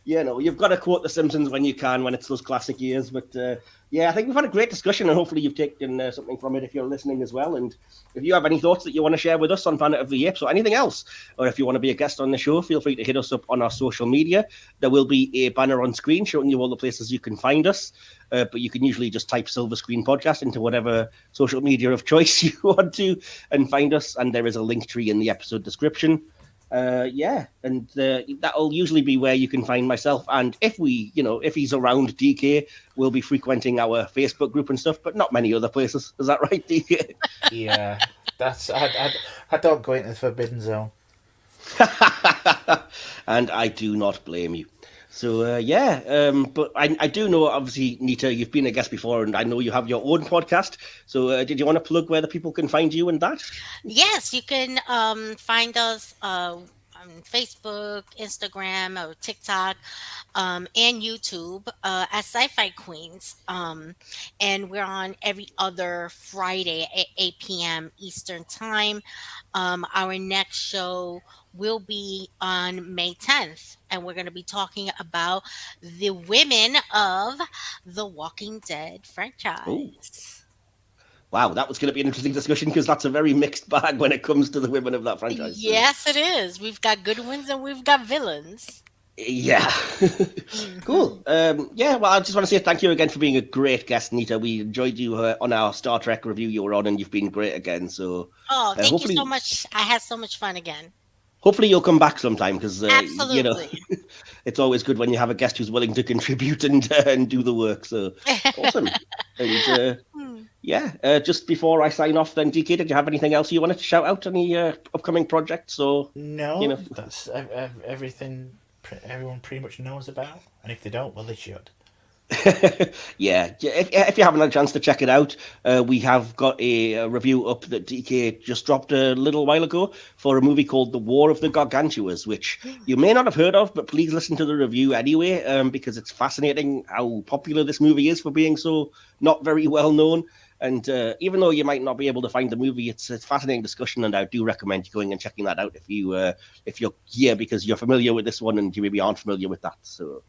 You've got to quote The Simpsons when you can, when it's those classic years. But I think we've had a great discussion, and hopefully you've taken something from it if you're listening as well. And if you have any thoughts that you want to share with us on Planet of the Apes or anything else, or if you want to be a guest on the show, feel free to hit us up on our social media. There will be a banner on screen showing you all the places you can find us. But you can usually just type Silver Screen Podcast into whatever social media of choice you want to and find us. And there is a link tree in the episode description. That'll usually be where you can find myself. And if he's around, DK will be frequenting our Facebook group and stuff, but not many other places. Is that right, DK? Yeah, I don't go into the forbidden zone. And I do not blame you. So, but I do know, obviously, Nita, you've been a guest before, and I know you have your own podcast. So did you want to plug where the people can find you and that? Yes, you can find us on Facebook, Instagram, or TikTok, and YouTube at Sci-Fi Queens. And we're on every other Friday at 8 p.m. Eastern Time. Our next show will be on May 10th, and we're going to be talking about the women of the Walking Dead franchise. Ooh. Wow, that was going to be an interesting discussion because that's a very mixed bag when it comes to the women of that franchise. Yes, it is. We've got good ones and we've got villains. Yeah. Cool. Well, I just want to say thank you again for being a great guest, Nita. We enjoyed you on our Star Trek review you were on, and you've been great again. So, thank you so much. I had so much fun again. Hopefully you'll come back sometime because absolutely, it's always good when you have a guest who's willing to contribute and do the work. So awesome. And just before I sign off, then DK, did you have anything else you wanted to shout out? Any upcoming projects or no? That's everything. Everyone pretty much knows about, and if they don't, well, they should. If you haven't had a chance to check it out, we have got a review up that DK just dropped a little while ago for a movie called The War of the Gargantuas, which you may not have heard of, but please listen to the review anyway, because it's fascinating how popular this movie is for being so not very well known. And even though you might not be able to find the movie, it's a fascinating discussion, and I do recommend you going and checking that out if you're here because you're familiar with this one and you maybe aren't familiar with that. So,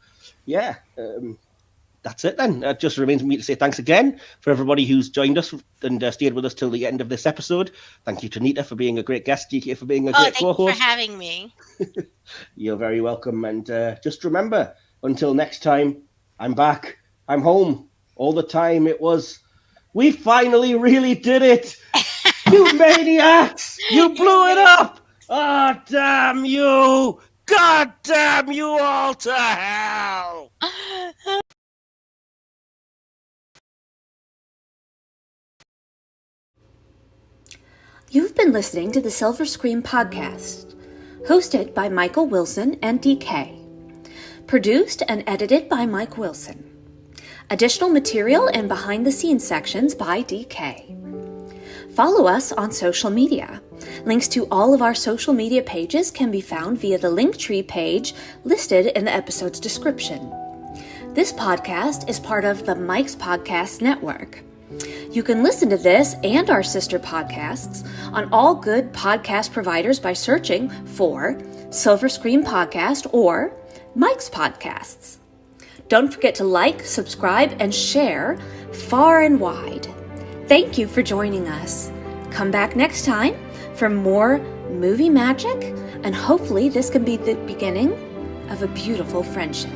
that's it then. It just remains me to say thanks again for everybody who's joined us and stayed with us till the end of this episode. Thank you to Nita for being a great guest, DK for being a great co-host. Thank you for having me. You're very welcome. And just remember, until next time, I'm back. I'm home. All the time it was, we finally really did it. You maniacs! You blew it up! Oh, damn you! God damn you all to hell! You've been listening to the Silver Screen Podcast, hosted by Michael Wilson and DK. Produced and edited by Mike Wilson. Additional material and behind-the-scenes sections by DK. Follow us on social media. Links to all of our social media pages can be found via the Linktree page listed in the episode's description. This podcast is part of the Mike's Podcast Network. You can listen to this and our sister podcasts on all good podcast providers by searching for Silver Screen Podcast or Mike's Podcasts. Don't forget to like, subscribe, and share far and wide. Thank you for joining us. Come back next time for more movie magic, and hopefully this can be the beginning of a beautiful friendship.